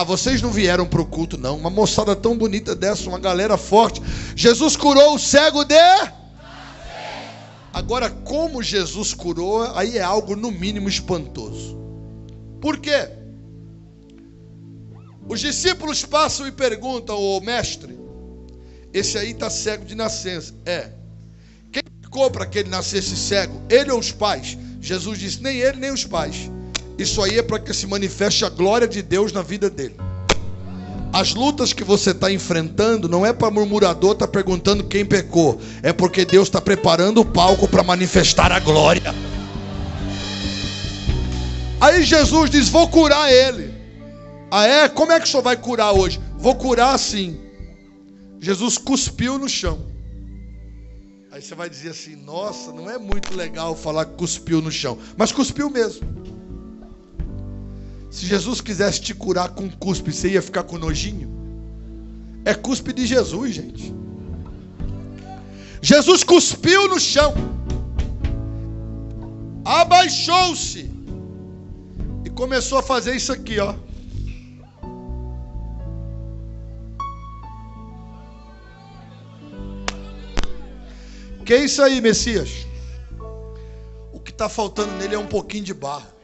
Speaker 1: vocês não vieram para o culto não. Uma moçada tão bonita dessa, uma galera forte. Jesus curou o cego de... Agora, como Jesus curou, aí é algo no mínimo espantoso. Por quê? Os discípulos passam e perguntam: ô mestre, esse aí está cego de nascença. Quem ficou para que ele nascesse cego? Ele ou os pais? Jesus disse: nem ele nem os pais. Isso aí é para que se manifeste a glória de Deus na vida dele. As lutas que você está enfrentando não é para murmurador estar perguntando quem pecou. É porque Deus está preparando o palco para manifestar a glória. Aí Jesus diz: vou curar ele. Como é que o senhor vai curar hoje? Vou curar assim. Jesus cuspiu no chão. Aí você vai dizer assim: nossa, não é muito legal falar que cuspiu no chão. Mas cuspiu mesmo. Se Jesus quisesse te curar com cuspe, você ia ficar com nojinho? É cuspe de Jesus, gente. Jesus cuspiu no chão, abaixou-se e começou a fazer isso aqui, ó. Que é isso aí, Messias? O que está faltando nele é um pouquinho de barro.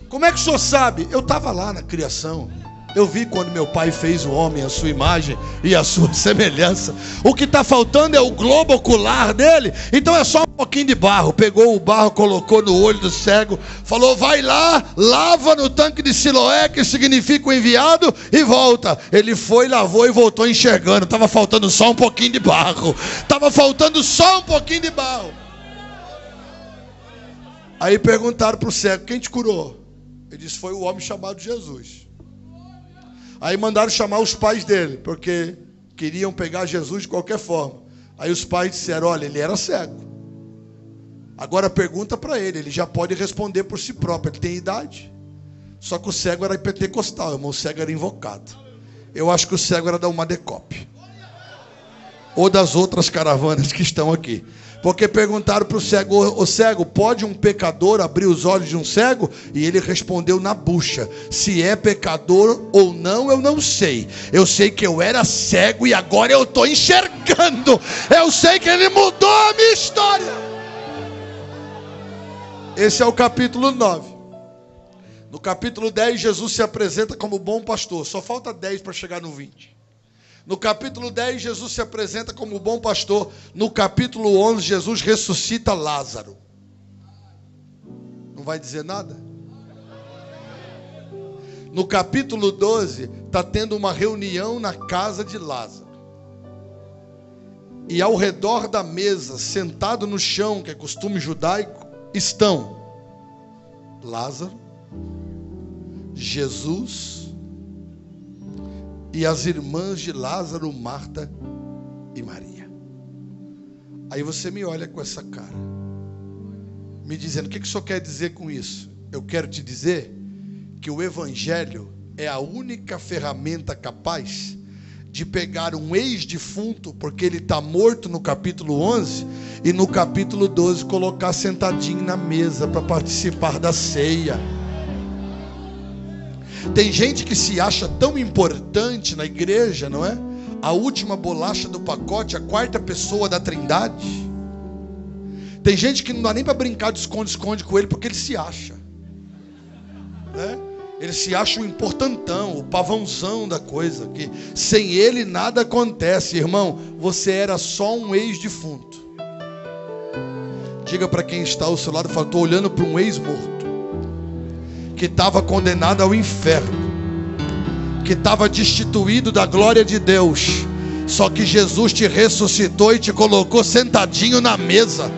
Speaker 1: Como é que o senhor sabe? Eu estava lá na criação. Eu vi quando meu pai fez o homem à sua imagem e à sua semelhança. O que está faltando é o globo ocular dele. Então é só um pouquinho de barro. Pegou o barro, colocou no olho do cego, falou: vai lá, lava no tanque de Siloé, que significa o enviado, e volta. Ele foi, lavou e voltou enxergando. Estava faltando só um pouquinho de barro. Estava faltando só um pouquinho de barro. Aí perguntaram para o cego: quem te curou? Ele disse: foi o homem chamado Jesus. Aí mandaram chamar os pais dele, porque queriam pegar Jesus de qualquer forma. Aí os pais disseram: olha, ele era cego. Agora pergunta para ele, ele já pode responder por si próprio, ele tem idade. Só que o cego era pentecostal, irmão, o cego era invocado. Eu acho que o cego era da Umadecope, ou das outras caravanas que estão aqui. Porque perguntaram para o cego: ô cego, pode um pecador abrir os olhos de um cego? E ele respondeu na bucha: se é pecador ou não, eu não sei. Eu sei que eu era cego e agora eu estou enxergando. Eu sei que ele mudou a minha história. Esse é o capítulo 9. No capítulo 10, Jesus se apresenta como bom pastor. Só falta 10 para chegar no 20. No capítulo 10, Jesus se apresenta como bom pastor. No capítulo 11, Jesus ressuscita Lázaro. Não vai dizer nada? No capítulo 12, está tendo uma reunião na casa de Lázaro. E ao redor da mesa, sentado no chão, que é costume judaico, estão Lázaro, Jesus e as irmãs de Lázaro, Marta e Maria. Aí você me olha com essa cara, me dizendo: o que o senhor quer dizer com isso? Eu quero te dizer que o Evangelho é a única ferramenta capaz de pegar um ex-defunto, porque ele está morto no capítulo 11, e no capítulo 12 colocar sentadinho na mesa para participar da ceia. Tem gente que se acha tão importante na igreja, não é? A última bolacha do pacote, a quarta pessoa da Trindade. Tem gente que não dá nem para brincar de esconde-esconde com ele, porque ele se acha, né? Ele se acha o importantão, o pavãozão da coisa, que sem ele nada acontece. Irmão, você era só um ex-defunto. Diga para quem está ao seu lado: estou olhando para um ex-morto, que estava condenado ao inferno, que estava destituído da glória de Deus, Só que Jesus te ressuscitou e te colocou sentadinho na mesa.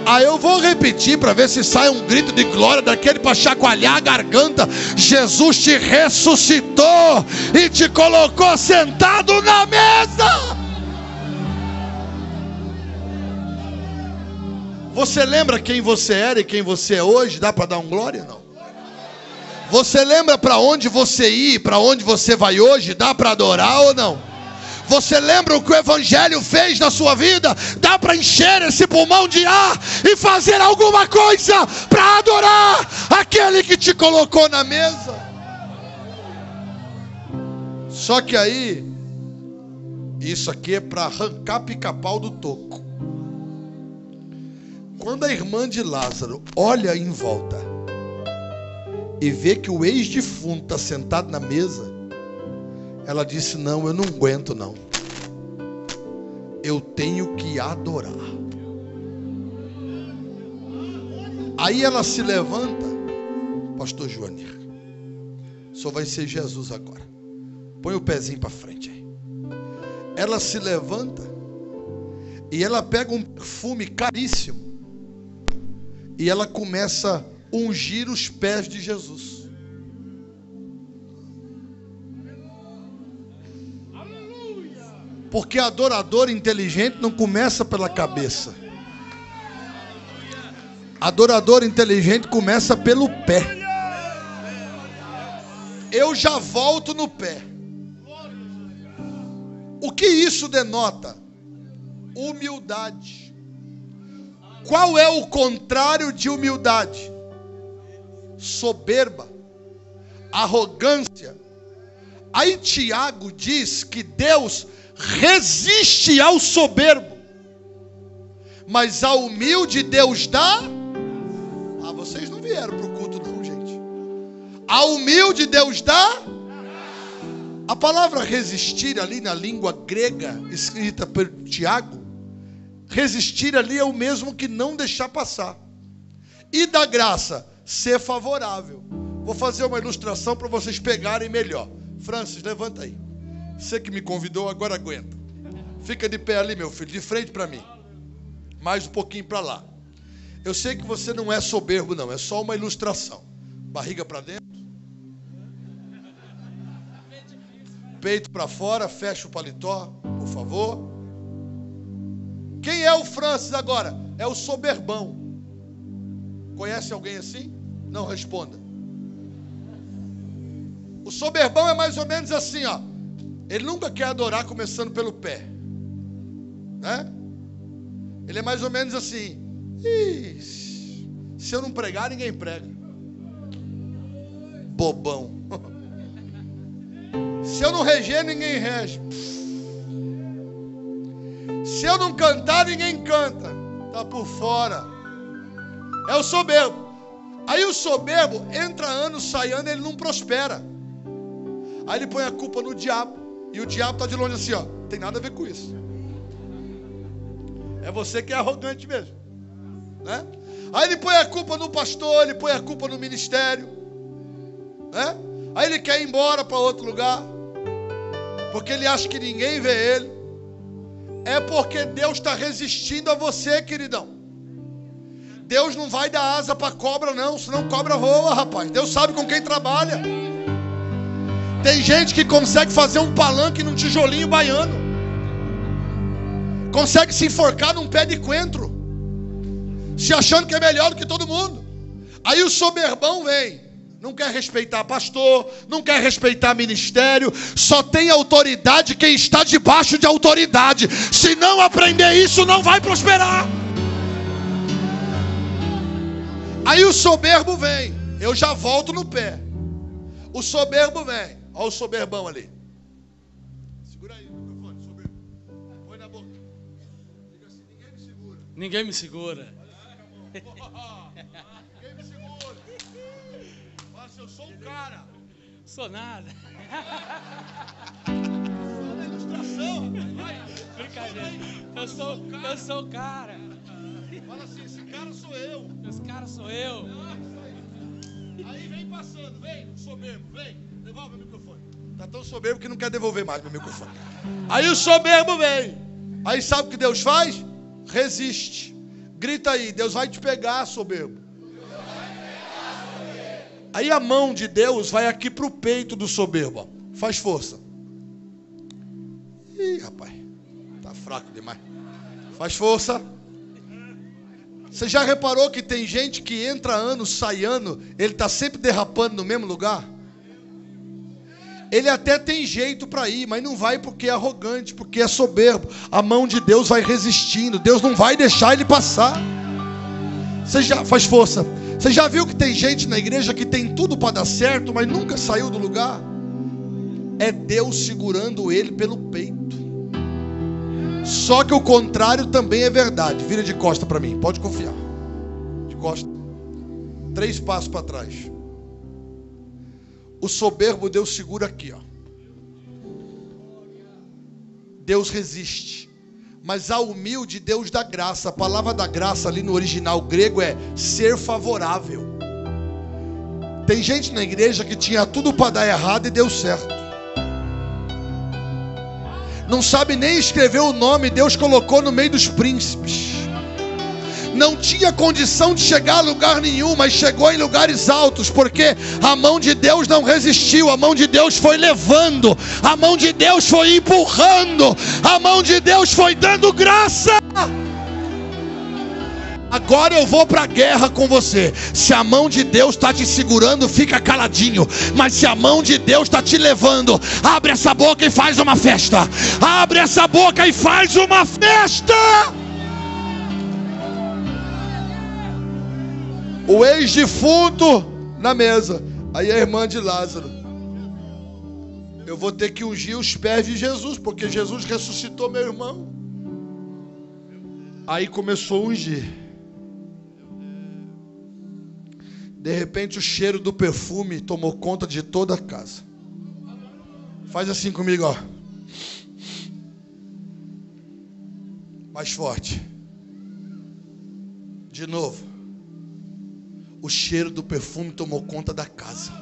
Speaker 1: Aí eu vou repetir para ver se sai um grito de glória daquele para chacoalhar a garganta. Jesus te ressuscitou e te colocou sentado na mesa. Você lembra quem você era e quem você é hoje? Dá para dar um glória? Não. Você lembra para onde você ia, para onde você vai hoje? Dá para adorar ou não? Você lembra o que o Evangelho fez na sua vida? Dá para encher esse pulmão de ar e fazer alguma coisa para adorar aquele que te colocou na mesa? Só que aí, isso aqui é para arrancar pica-pau do toco. Quando a irmã de Lázaro olha em volta e vê que o ex-defunto está sentado na mesa, ela disse: não, eu não aguento não. Eu tenho que adorar. Aí ela se levanta. Pastor Joanir, o senhor vai ser Jesus agora. Põe o pezinho para frente aí. Ela se levanta e ela pega um perfume caríssimo e ela começa a ungir os pés de Jesus. Porque adorador inteligente não começa pela cabeça. Adorador inteligente começa pelo pé. Eu já volto no pé. O que isso denota? Humildade. Qual é o contrário de humildade? Soberba, arrogância. Aí Tiago diz que Deus resiste ao soberbo, mas ao humilde Deus dá. Vocês não vieram para o culto não, gente. Ao humilde Deus dá. A palavra resistir ali na língua grega, escrita por Tiago, resistir ali é o mesmo que não deixar passar. E da graça, ser favorável. Vou fazer uma ilustração para vocês pegarem melhor. Francis, levanta aí. Você que me convidou, agora aguenta. Fica de pé ali, meu filho, de frente para mim. Mais um pouquinho para lá. Eu sei que você não é soberbo, não. É só uma ilustração. Barriga para dentro. Peito para fora. Fecha o paletó, por favor. Quem é o Francis agora? É o soberbão. Conhece alguém assim? Não responda. O soberbão é mais ou menos assim, ó. Ele nunca quer adorar começando pelo pé, né? Ele é mais ou menos assim: se eu não pregar, ninguém prega. Bobão. Se eu não reger, ninguém rege. Se eu não cantar, ninguém canta. Tá por fora. É o soberbo. Aí o soberbo entra ano, sai ano, ele não prospera. Aí ele põe a culpa no diabo. E o diabo está de longe assim, ó. Não tem nada a ver com isso. É você que é arrogante mesmo, né? Aí ele põe a culpa no pastor, ele põe a culpa no ministério, né? Aí ele quer ir embora para outro lugar, porque ele acha que ninguém vê ele. É porque Deus está resistindo a você, queridão. Deus não vai dar asa para cobra não, senão cobra voa, rapaz. Deus sabe com quem trabalha. Tem gente que consegue fazer um palanque num tijolinho baiano. Consegue se enforcar num pé de coentro, se achando que é melhor do que todo mundo. Aí o soberbão vem, não quer respeitar pastor, não quer respeitar ministério. Só tem autoridade quem está debaixo de autoridade. Se não aprender isso, não vai prosperar. Aí o soberbo vem. Eu já volto no pé. O soberbo vem. Olha o soberbão ali. Segura aí o microfone, soberbo. Põe na boca. Diga assim: ninguém me segura.
Speaker 2: Ninguém me segura.
Speaker 1: Ninguém me segura. Fala assim: eu sou um cara.
Speaker 2: Sou nada.
Speaker 1: Fala a ilustração. Vai.
Speaker 2: Brincadeira. Eu sou o cara.
Speaker 1: Fala assim: esse cara sou eu.
Speaker 2: Esse cara sou eu.
Speaker 1: Aí vem passando, vem, soberbo, vem. Devolve o microfone. Está tão soberbo que não quer devolver mais meu microfone. Aí o soberbo vem. Aí sabe o que Deus faz? Resiste. Grita aí, Deus vai te pegar, soberbo. Aí a mão de Deus vai aqui para o peito do soberbo. Ó. Faz força. Ih, rapaz. Tá fraco demais. Faz força. Você já reparou que tem gente que entra ano, sai ano, ele está sempre derrapando no mesmo lugar? Ele até tem jeito para ir, mas não vai porque é arrogante, porque é soberbo. A mão de Deus vai resistindo. Deus não vai deixar ele passar. Você já faz força. Você já viu que tem gente na igreja que tem tudo para dar certo, mas nunca saiu do lugar? É Deus segurando ele pelo peito. Só que o contrário também é verdade. Vira de costa para mim, pode confiar. De costa. 3 passos para trás. O soberbo Deus segura aqui, ó. Deus resiste. Mas a humilde Deus dá graça. A palavra da graça ali no original grego é ser favorável. Tem gente na igreja que tinha tudo para dar errado e deu certo. Não sabe nem escrever o nome, Deus colocou no meio dos príncipes. Não tinha condição de chegar a lugar nenhum, mas chegou em lugares altos, porque a mão de Deus não resistiu, a mão de Deus foi levando, a mão de Deus foi empurrando, a mão de Deus foi dando graça. Agora eu vou para a guerra com você. Se a mão de Deus está te segurando, fica caladinho. Mas se a mão de Deus está te levando, abre essa boca e faz uma festa. Abre essa boca e faz uma festa. O ex-defunto na mesa. Aí a irmã de Lázaro: eu vou ter que ungir os pés de Jesus, porque Jesus ressuscitou meu irmão. Aí começou a ungir. De repente o cheiro do perfume tomou conta de toda a casa. Faz assim comigo, ó. Mais forte. De novo. O cheiro do perfume tomou conta da casa.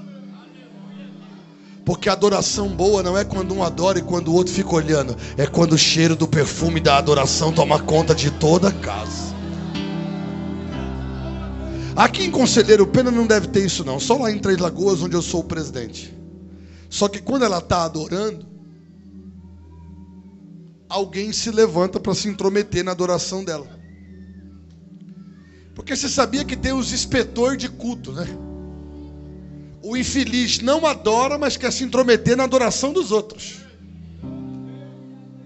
Speaker 1: Porque a adoração boa não é quando um adora e quando o outro fica olhando. É quando o cheiro do perfume da adoração toma conta de toda a casa. Aqui em Conselheiro Pena não deve ter isso não. Só lá em Três Lagoas, onde eu sou o presidente. Só que quando ela está adorando, alguém se levanta para se intrometer na adoração dela. Porque você sabia que tem os inspetores de culto, né? O infeliz não adora, mas quer se intrometer na adoração dos outros.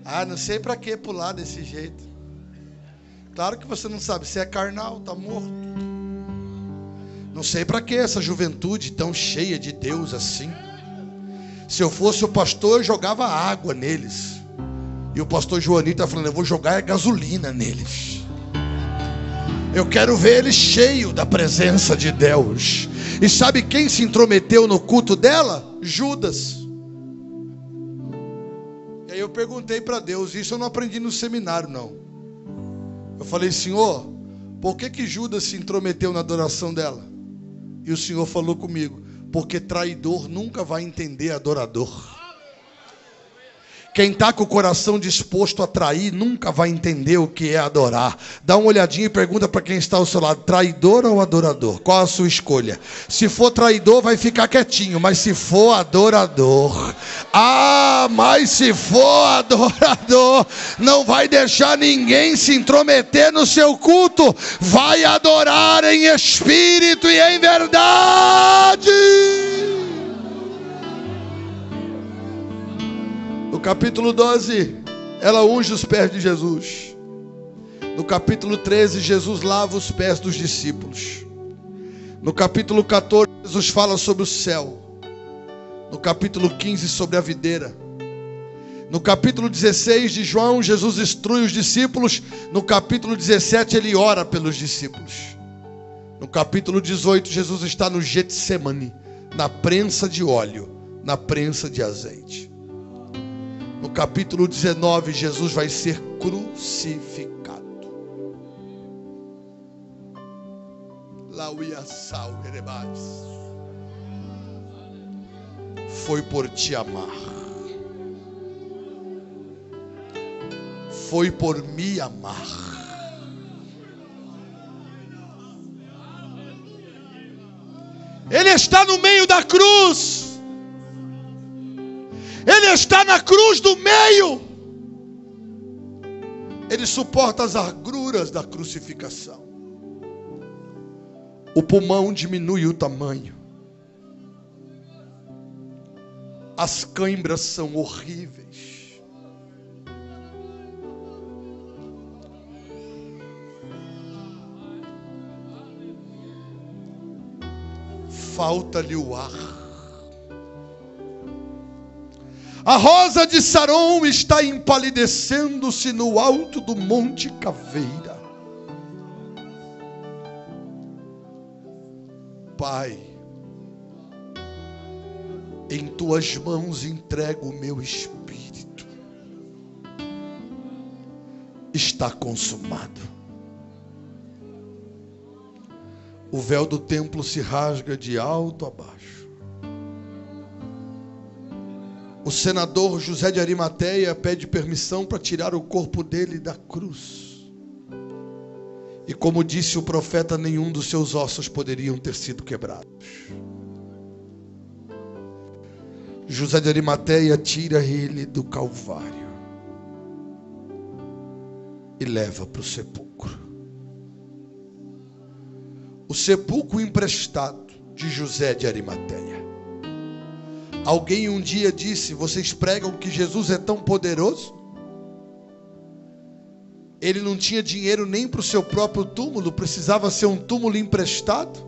Speaker 1: Ah, não sei para que pular desse jeito. Claro que você não sabe, você é carnal, está morto. Não sei para que essa juventude tão cheia de Deus assim. Se eu fosse o pastor, eu jogava água neles. E o pastor Joaninho está falando: eu vou jogar gasolina neles. Eu quero ver eles cheios da presença de Deus. E sabe quem se intrometeu no culto dela? Judas. E aí eu perguntei para Deus, isso eu não aprendi no seminário não. Eu falei: Senhor, por que Judas se intrometeu na adoração dela? E o Senhor falou comigo: porque traidor nunca vai entender adorador. Quem está com o coração disposto a trair nunca vai entender o que é adorar. Dá uma olhadinha e pergunta para quem está ao seu lado: traidor ou adorador? Qual a sua escolha? Se for traidor, vai ficar quietinho. Mas se for adorador, mas se for adorador, não vai deixar ninguém se intrometer no seu culto. Vai adorar em espírito e em verdade. No capítulo 12, ela unge os pés de Jesus. No capítulo 13, Jesus lava os pés dos discípulos. No capítulo 14, Jesus fala sobre o céu. No capítulo 15, sobre a videira. No capítulo 16 de João, Jesus instrui os discípulos. No capítulo 17, ele ora pelos discípulos. No capítulo 18, Jesus está no Getsemane, na prensa de óleo, na prensa de azeite. No capítulo 19, Jesus vai ser crucificado. foi por te amar. Foi por me amar. Ele está no meio da cruz. Ele está na cruz do meio. Ele suporta as agruras da crucificação. O pulmão diminui o tamanho. As câimbras são horríveis. Falta-lhe o ar. A rosa de Saron está empalidecendo-se no alto do Monte Caveira. Pai, em tuas mãos entrego o meu espírito. Está consumado. O véu do templo se rasga de alto a baixo. O senador José de Arimateia pede permissão para tirar o corpo dele da cruz. E como disse o profeta, nenhum dos seus ossos poderiam ter sido quebrados. José de Arimateia tira ele do Calvário e leva para o sepulcro. O sepulcro emprestado de José de Arimateia. Alguém um dia disse: vocês pregam que Jesus é tão poderoso? Ele não tinha dinheiro nem para o seu próprio túmulo, precisava ser um túmulo emprestado.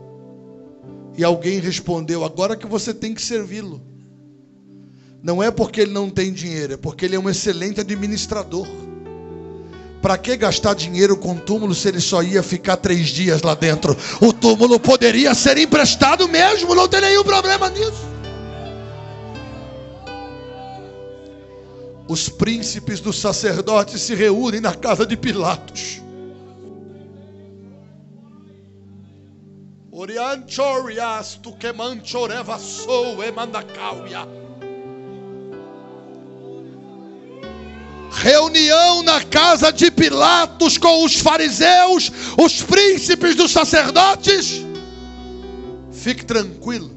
Speaker 1: E alguém respondeu: agora que você tem que servi-lo. Não é porque ele não tem dinheiro, é porque ele é um excelente administrador. Para que gastar dinheiro com túmulo se ele só ia ficar 3 dias lá dentro? O túmulo poderia ser emprestado mesmo, não tem nenhum problema nisso. Os príncipes dos sacerdotes se reúnem na casa de Pilatos. Orianchorias tu que manchoreva sou e mandacauia. Reunião na casa de Pilatos com os fariseus, os príncipes dos sacerdotes. Fique tranquilo.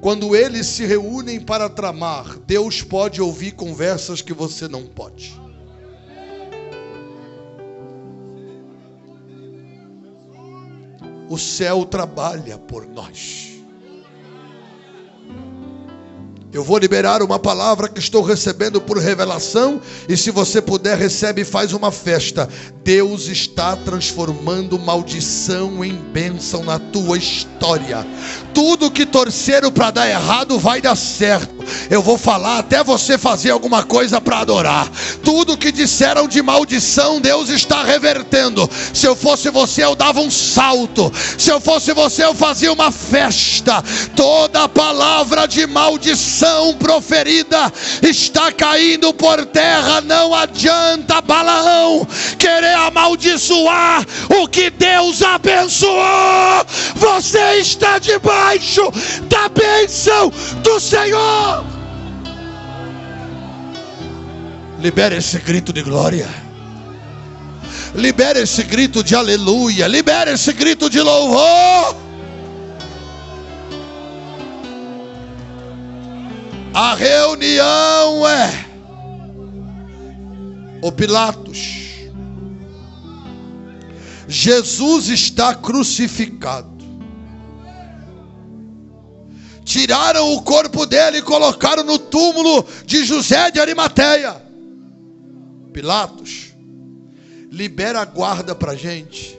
Speaker 1: Quando eles se reúnem para tramar, Deus pode ouvir conversas que você não pode. O céu trabalha por nós. Eu vou liberar uma palavra que estou recebendo por revelação. E se você puder, recebe e faz uma festa. Deus está transformando maldição em bênção na tua história. Tudo que torceram para dar errado vai dar certo. Eu vou falar até você fazer alguma coisa para adorar. Tudo que disseram de maldição, Deus está revertendo. Se eu fosse você, eu dava um salto. Se eu fosse você, eu fazia uma festa. Toda palavra de maldição proferida está caindo por terra. Não adianta Balaão querer amaldiçoar o que Deus abençoou. Você está debaixo da bênção do Senhor. Libere esse grito de glória. Libere esse grito de aleluia. Libere esse grito de louvor. A reunião é: ô Pilatos, Jesus está crucificado. Tiraram o corpo dele e colocaram no túmulo de José de Arimateia. Pilatos, libera a guarda para a gente,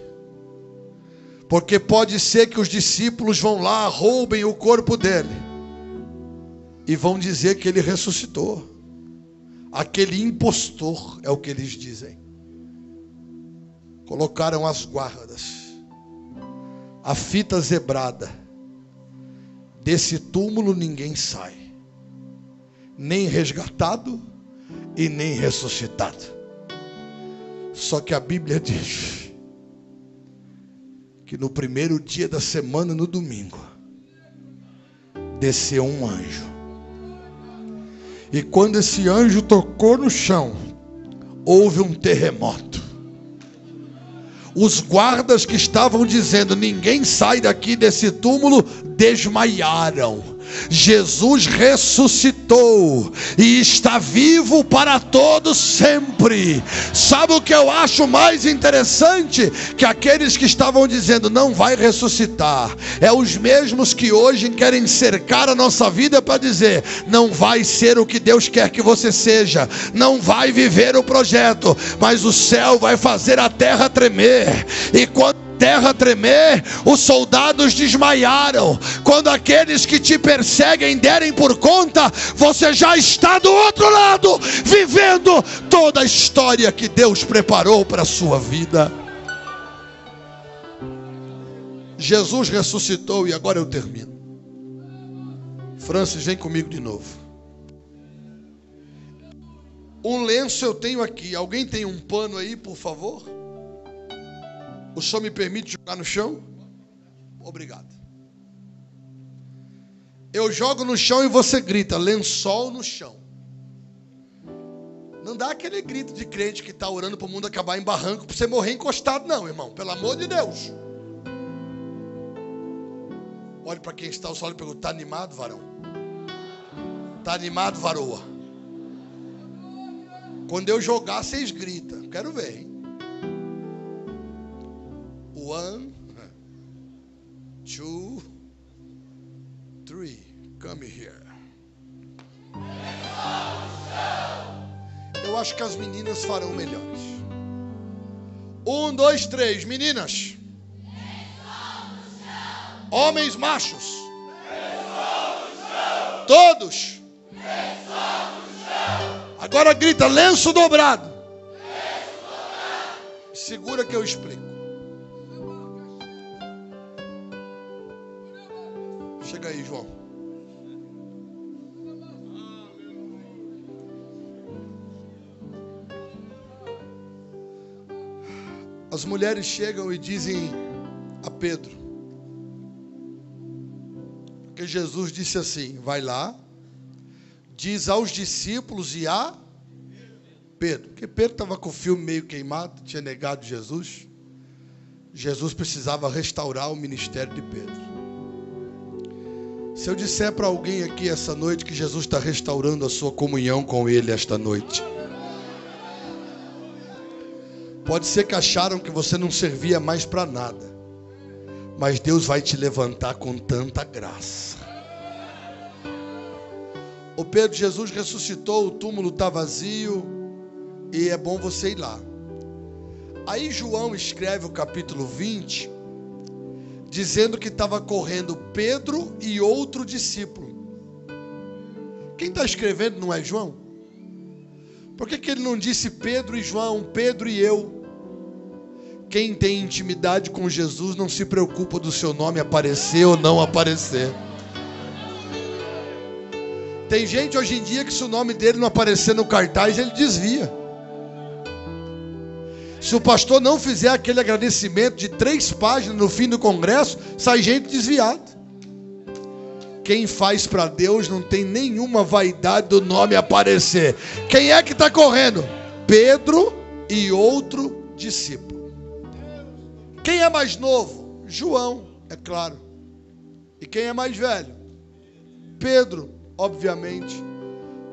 Speaker 1: porque pode ser que os discípulos vão lá, roubem o corpo dele e vão dizer que ele ressuscitou. Aquele impostor, é o que eles dizem. Colocaram as guardas, a fita zebrada. Desse túmulo ninguém sai, nem resgatado e nem ressuscitado. Só que a Bíblia diz que no primeiro dia da semana, no domingo, desceu um anjo. E quando esse anjo tocou no chão, houve um terremoto. Os guardas que estavam dizendo: ninguém sai daqui desse túmulo, desmaiaram. Jesus ressuscitou e está vivo para todos sempre. Sabe o que eu acho mais interessante? Que aqueles que estavam dizendo não vai ressuscitar, é os mesmos que hoje querem cercar a nossa vida para dizer: não vai ser o que Deus quer que você seja, não vai viver o projeto, mas o céu vai fazer a terra tremer. E quando terra tremer, os soldados desmaiaram. Quando aqueles que te perseguem derem por conta, você já está do outro lado, vivendo toda a história que Deus preparou para a sua vida. Jesus ressuscitou e agora eu termino. Francis, vem comigo de novo. Um lenço eu tenho aqui. Alguém tem um pano aí, por favor? O senhor me permite jogar no chão? Obrigado. Eu jogo no chão e você grita: lençol no chão. Não dá aquele grito de crente que está orando para o mundo acabar em barranco para você morrer encostado, não, irmão. Pelo amor de Deus. Olhe para quem está ao sol e pergunta: está animado, varão? Está animado, varoa? Quando eu jogar, vocês gritam. Quero ver, hein? 1, 2, 3. Come here. Eu acho que as meninas farão melhores. 1, 2, 3. Meninas. Homens machos. Todos. Agora grita: lenço dobrado. Segura que eu explico. Chega aí, João. As mulheres chegam e dizem a Pedro, porque Jesus disse assim: vai lá, diz aos discípulos e a Pedro, porque Pedro estava com o filme meio queimado, tinha negado Jesus. Jesus precisava restaurar o ministério de Pedro. Se eu disser para alguém aqui essa noite que Jesus está restaurando a sua comunhão com Ele esta noite, pode ser que acharam que você não servia mais para nada, mas Deus vai te levantar com tanta graça. Ô Pedro, Jesus ressuscitou, o túmulo está vazio e é bom você ir lá. Aí João escreve o capítulo 20, dizendo que estava correndo Pedro e outro discípulo. Quem está escrevendo não é João? Por que ele não disse Pedro e João, Pedro e eu? Quem tem intimidade com Jesus não se preocupa do seu nome aparecer ou não aparecer. Tem gente hoje em dia que se o nome dele não aparecer no cartaz, ele desvia. Se o pastor não fizer aquele agradecimento de 3 páginas no fim do congresso, sai gente desviada. Quem faz para Deus não tem nenhuma vaidade do nome aparecer. Quem é que está correndo? Pedro e outro discípulo. Quem é mais novo? João, é claro. E quem é mais velho? Pedro, obviamente.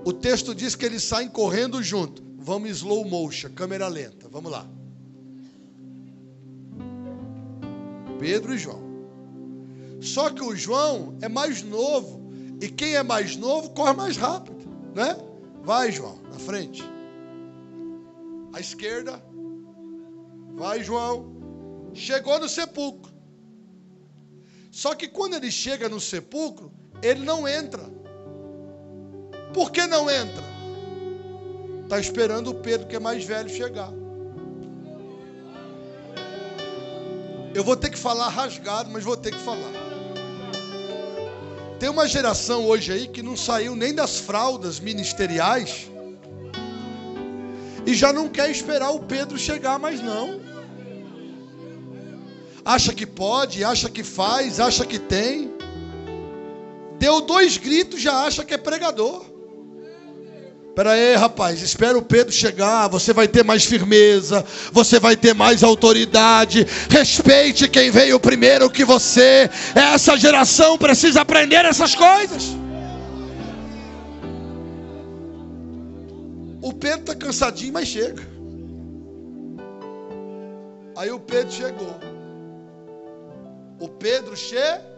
Speaker 1: O texto diz que eles saem correndo junto. Vamos slow motion, câmera lenta. Vamos lá. Pedro e João. Só que o João é mais novo. E quem é mais novo corre mais rápido, né? Vai, João, na frente. À esquerda. Vai, João. Chegou no sepulcro. Só que quando ele chega no sepulcro, ele não entra. Por que não entra? Está esperando o Pedro, que é mais velho, chegar. Eu vou ter que falar rasgado, mas vou ter que falar. Tem uma geração hoje aí que não saiu nem das fraldas ministeriais e já não quer esperar o Pedro chegar mais não. Acha que pode, acha que faz, acha que tem. Deu 2 gritos, já acha que é pregador. Espera aí, rapaz, espera o Pedro chegar, você vai ter mais firmeza, você vai ter mais autoridade. Respeite quem veio primeiro que você. Essa geração precisa aprender essas coisas. O Pedro está cansadinho, mas chega. Aí o Pedro chegou. O Pedro chegou.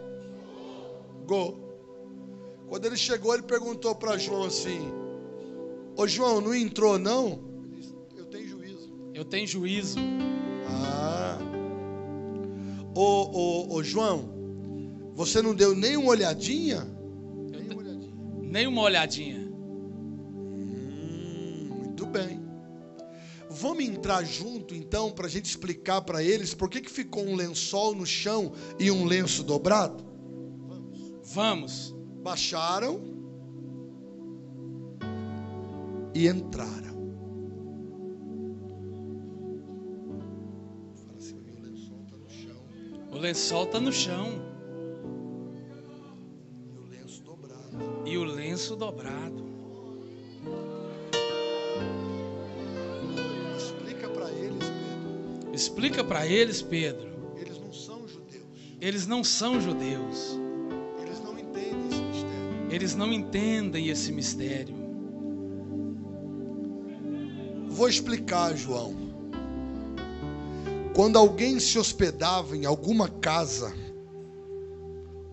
Speaker 1: Quando ele chegou, ele perguntou para João assim: ô João, não entrou não? Ele disse: eu tenho juízo.
Speaker 2: Eu tenho juízo.
Speaker 1: Ah. Ô João, você não deu nem uma olhadinha?
Speaker 2: Nem uma olhadinha.
Speaker 1: Muito bem. Vamos entrar junto então para a gente explicar para eles por que ficou um lençol no chão e um lenço dobrado?
Speaker 2: Vamos.
Speaker 1: Baixaram e entraram. Fala assim: o lençol está no chão.
Speaker 2: O lençol está no chão.
Speaker 1: E o lenço dobrado.
Speaker 2: E o lenço dobrado.
Speaker 1: Explica para eles, Pedro.
Speaker 2: Explica para eles, Pedro.
Speaker 1: Eles não são judeus.
Speaker 2: Eles não são judeus.
Speaker 1: Eles não entendem esse mistério.
Speaker 2: Eles não entendem esse mistério.
Speaker 1: Vou explicar, João. Quando alguém se hospedava em alguma casa,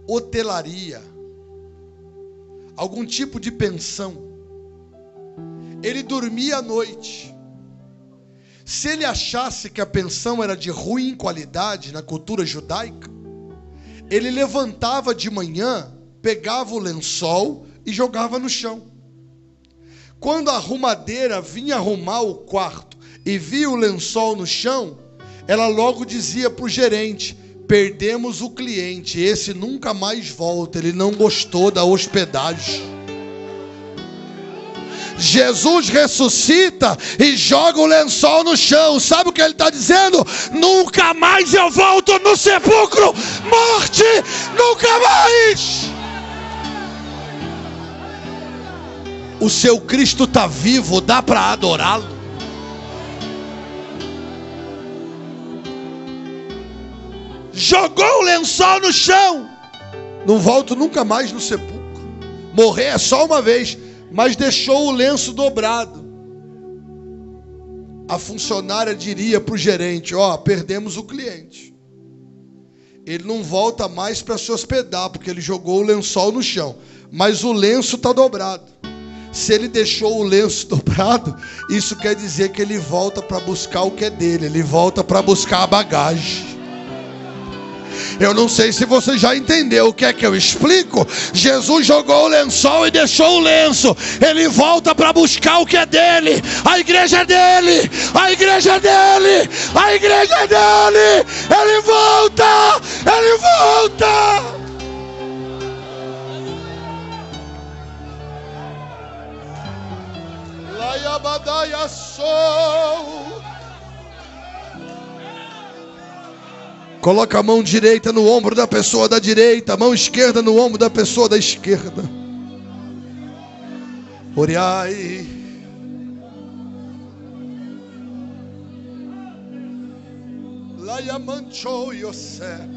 Speaker 1: hotelaria, algum tipo de pensão, ele dormia à noite. Se ele achasse que a pensão era de ruim qualidade na cultura judaica, ele levantava de manhã, pegava o lençol e jogava no chão. Quando a arrumadeira vinha arrumar o quarto e via o lençol no chão, ela logo dizia para o gerente: perdemos o cliente, esse nunca mais volta, ele não gostou da hospedagem. Jesus ressuscita e joga o lençol no chão. Sabe o que ele está dizendo? Nunca mais eu volto no sepulcro. Morte, nunca mais. O seu Cristo está vivo, dá para adorá-lo? Jogou o lençol no chão. Não volto nunca mais no sepulcro. Morrer é só uma vez. Mas deixou o lenço dobrado. A funcionária diria para o gerente: ó, perdemos o cliente. Ele não volta mais para se hospedar, porque ele jogou o lençol no chão. Mas o lenço está dobrado. Se ele deixou o lenço dobrado, isso quer dizer que ele volta para buscar o que é dele. Ele volta para buscar a bagagem. Eu não sei se você já entendeu o que é que eu explico. Jesus jogou o lençol e deixou o lenço. Ele volta para buscar o que é dele. A igreja é dele. A igreja é dele. A igreja é dele. Ele volta. Ele volta. Laiabadaia sou. Coloca a mão direita no ombro da pessoa da direita, a mão esquerda no ombro da pessoa da esquerda. Oriai. Laia manchou Yosé.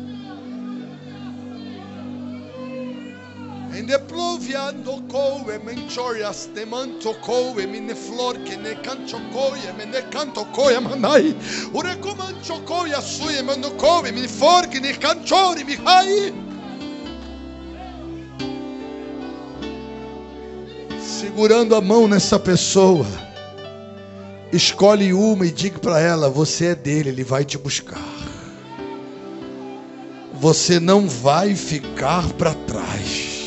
Speaker 1: Ende ploviando coe menchorias de manto coe mine flor que ne cancho coe mine canto coe manai ure comancho coe sui mando coe mine flor que ne canchori mi hai. Segurando a mão nessa pessoa, escolhe uma e diga para ela: você é dele, ele vai te buscar. Você não vai ficar para trás.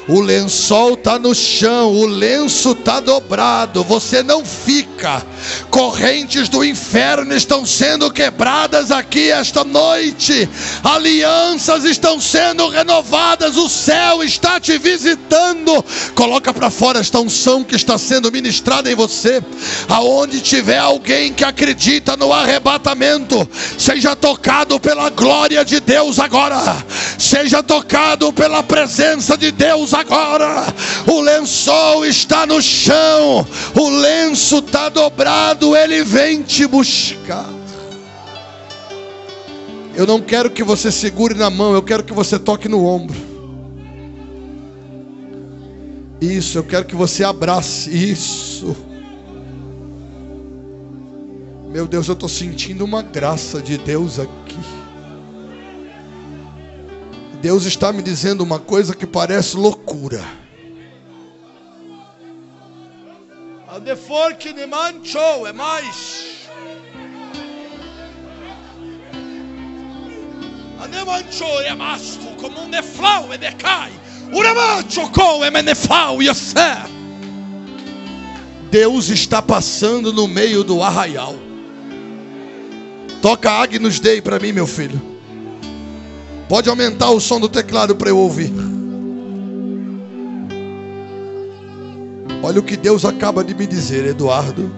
Speaker 1: O lençol está no chão, o lenço está dobrado, você não fica. Correntes do inferno estão sendo quebradas aqui esta noite. Alianças estão sendo renovadas, o céu está te visitando. Coloca para fora esta unção que está sendo ministrada em você. Aonde tiver alguém que acredita no arrebatamento, seja tocado pela glória de Deus agora. Seja tocado pela presença de Deus agora. O lençol está no chão, o lenço está dobrado, Ele vem te buscar. Eu não quero que você segure na mão, eu quero que você toque no ombro. Isso, eu quero que você abrace. Isso. Meu Deus, eu estou sentindo uma graça de Deus aqui. Deus está me dizendo uma coisa que parece loucura. Adeforque ne mancho é mais. Anemancho é masto como um neflau e decai. Uramacho com é meneflau e sé. Deus está passando no meio do arraial. Toca Agnus Dei para mim, meu filho. Pode aumentar o som do teclado para eu ouvir. Olha o que Deus acaba de me dizer, Eduardo.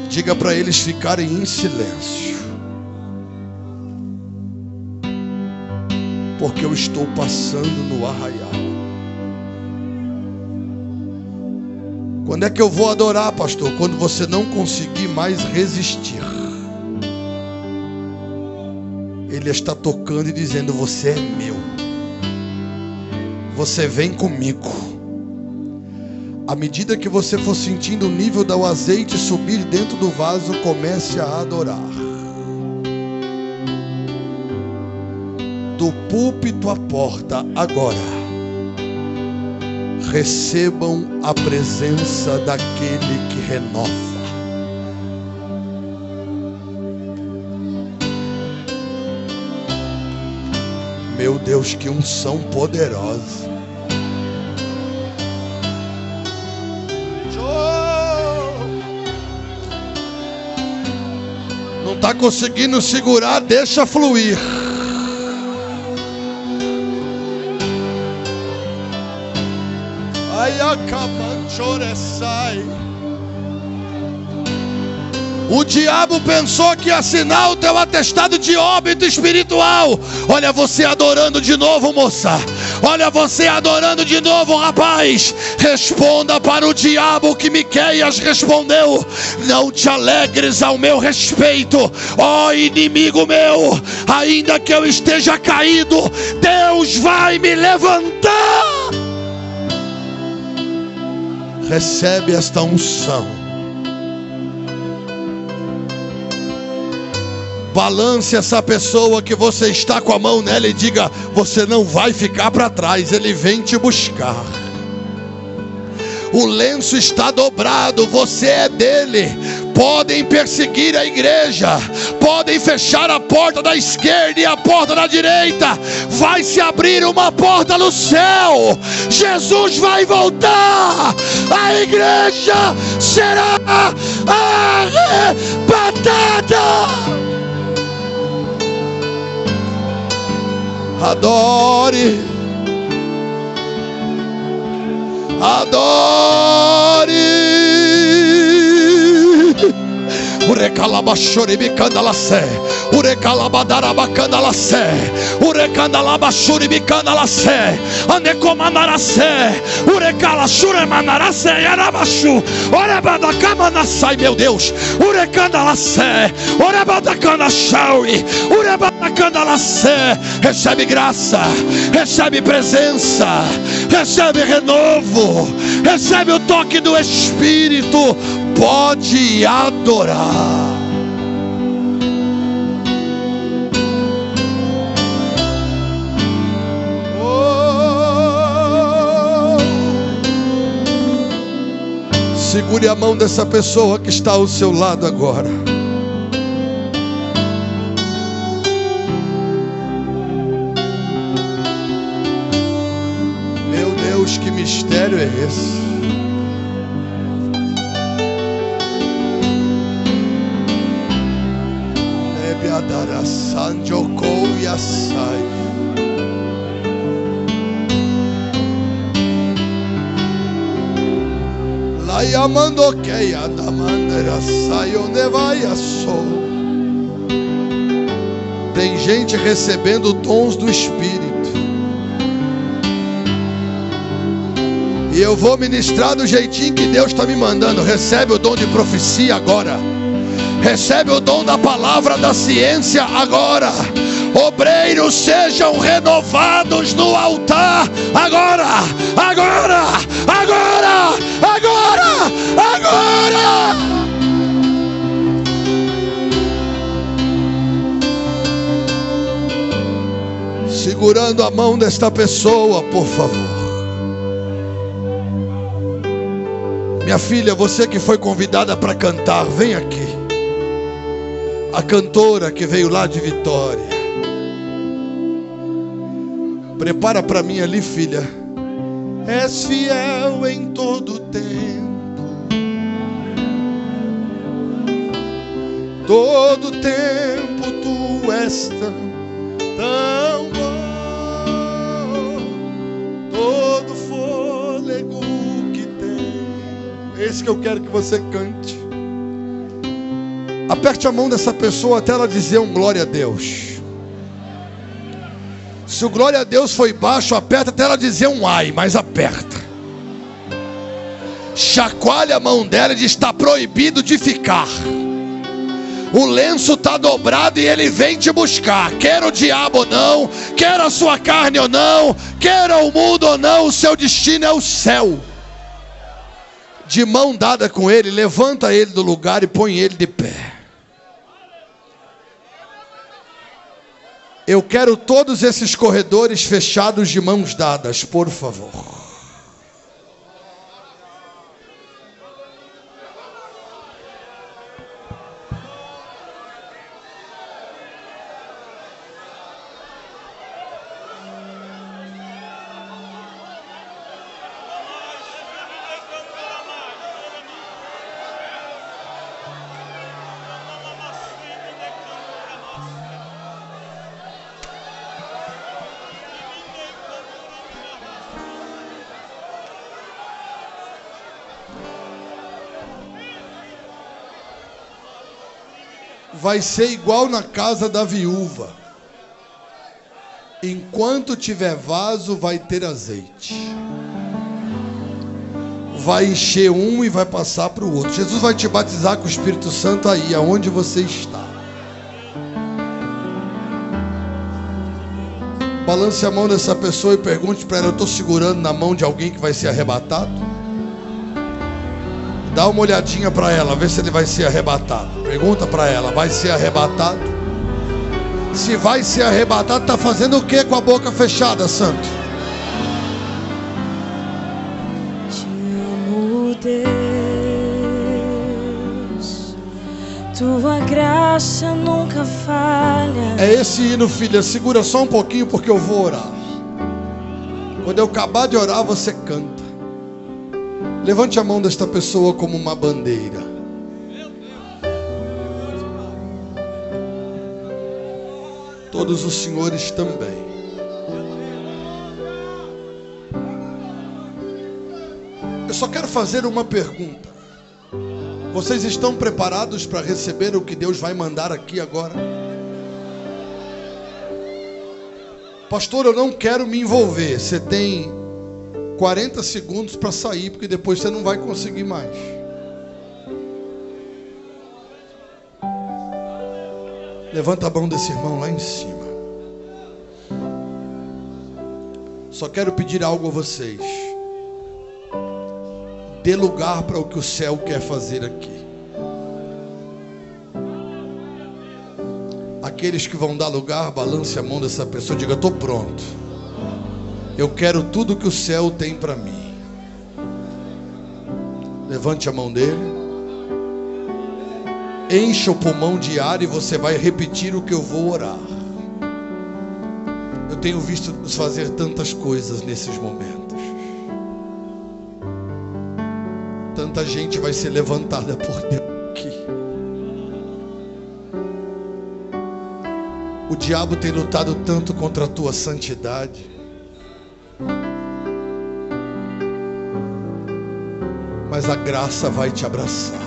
Speaker 1: Diga para eles ficarem em silêncio, porque eu estou passando no arraial. Quando é que eu vou adorar, pastor? Quando você não conseguir mais resistir. Ele está tocando e dizendo: você é meu, você vem comigo. À medida que você for sentindo o nível do azeite subir dentro do vaso, comece a adorar. Do púlpito à porta agora, recebam a presença daquele que renova. Meu Deus, que unção poderosa. Não está conseguindo segurar, deixa fluir. Ai, sai. O diabo pensou que ia assinar o teu atestado de óbito espiritual. Olha você adorando de novo, moça. Olha você adorando de novo, rapaz. Responda para o diabo que Miqueias respondeu: não te alegres ao meu respeito, ó inimigo meu. Ainda que eu esteja caído, Deus vai me levantar. Recebe esta unção. Balance essa pessoa que você está com a mão nela e diga: você não vai ficar para trás, Ele vem te buscar. O lenço está dobrado, você é dele. Podem perseguir a igreja, podem fechar a porta da esquerda e a porta da direita, vai se abrir uma porta no céu. Jesus vai voltar, a igreja será arrebatada. Adore, adore. Urecalabashuribicandalacé, urecalabadarabacandalacé, urecandalabashuribicandalacé, anecomanaracé, urecalashuramanaracé, yarabachu, orebadacamanacai, meu Deus, urecandalacé, orebadacandachaui, urebadacandalacé. Recebe graça, recebe presença, recebe renovo, recebe o toque do Espírito. Pode adorar. Segure a mão dessa pessoa que está ao seu lado agora. Meu Deus, que mistério é esse? Sanjoko Yasai. La yamando que ya damandera sayo nevaya so. Tem gente recebendo dons do Espírito. E eu vou ministrar do jeitinho que Deus está me mandando. Recebe o dom de profecia agora. Recebe o dom da palavra da ciência agora. Obreiros sejam renovados no altar agora, agora, agora, agora, agora. Segurando a mão desta pessoa, por favor. Minha filha, você que foi convidada para cantar, vem aqui. A cantora que veio lá de Vitória. Prepara para mim ali, filha. És fiel em todo tempo. Todo tempo tu és tão bom. Todo fôlego que tem. Esse que eu quero que você cante. Aperte a mão dessa pessoa até ela dizer um glória a Deus. Se o glória a Deus foi baixo, aperta até ela dizer um ai, mas aperta. Chacoalha a mão dela e diz: está proibido de ficar. O lenço está dobrado e ele vem te buscar. Quer o diabo ou não, quer a sua carne ou não, quer o mundo ou não, o seu destino é o céu. De mão dada com ele, levanta ele do lugar e põe ele de pé. Eu quero todos esses corredores fechados de mãos dadas, por favor. Vai ser igual na casa da viúva. Enquanto tiver vaso, vai ter azeite. Vai encher um e vai passar para o outro. Jesus vai te batizar com o Espírito Santo aí, aonde você está. Balance a mão dessa pessoa e pergunte para ela: eu estou segurando na mão de alguém que vai ser arrebatado? Dá uma olhadinha para ela, vê se ele vai ser arrebatado. Pergunta para ela: vai ser arrebatado? Se vai ser arrebatado, está fazendo o que com a boca fechada, santo?
Speaker 3: Te amo, Deus. Tua graça nunca falha.
Speaker 1: É esse hino, filha. Segura só um pouquinho porque eu vou orar. Quando eu acabar de orar, você canta. Levante a mão desta pessoa como uma bandeira. Todos os senhores também. Eu só quero fazer uma pergunta. Vocês estão preparados para receber o que Deus vai mandar aqui agora? Pastor, eu não quero me envolver. Você tem 40 segundos para sair, porque depois você não vai conseguir mais. Levanta a mão desse irmão lá em cima. Só quero pedir algo a vocês. Dê lugar para o que o céu quer fazer aqui. Aqueles que vão dar lugar, balance a mão dessa pessoa e diga: estou pronto. Eu quero tudo que o céu tem para mim. Levante a mão dele. Encha o pulmão de ar e você vai repetir o que eu vou orar. Eu tenho visto Deus fazer tantas coisas nesses momentos. Tanta gente vai ser levantada por Deus aqui. O diabo tem lutado tanto contra a tua santidade. Mas a graça vai te abraçar.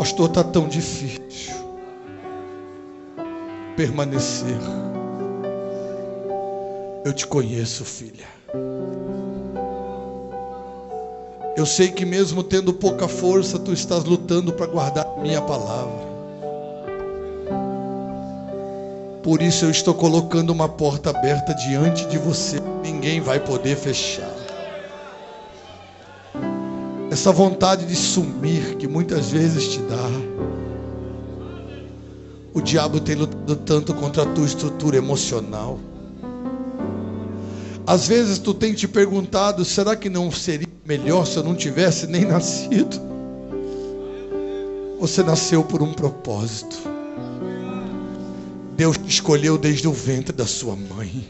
Speaker 1: Pastor, está tão difícil permanecer. Eu te conheço, filha. Eu sei que mesmo tendo pouca força, tu estás lutando para guardar a minha palavra. Por isso eu estou colocando uma porta aberta diante de você. Ninguém vai poder fechar. Essa vontade de sumir que muitas vezes te dá. O diabo tem lutado tanto contra a tua estrutura emocional. Às vezes tu tem te perguntado, será que não seria melhor se eu não tivesse nem nascido? Você nasceu por um propósito. Deus te escolheu desde o ventre da sua mãe.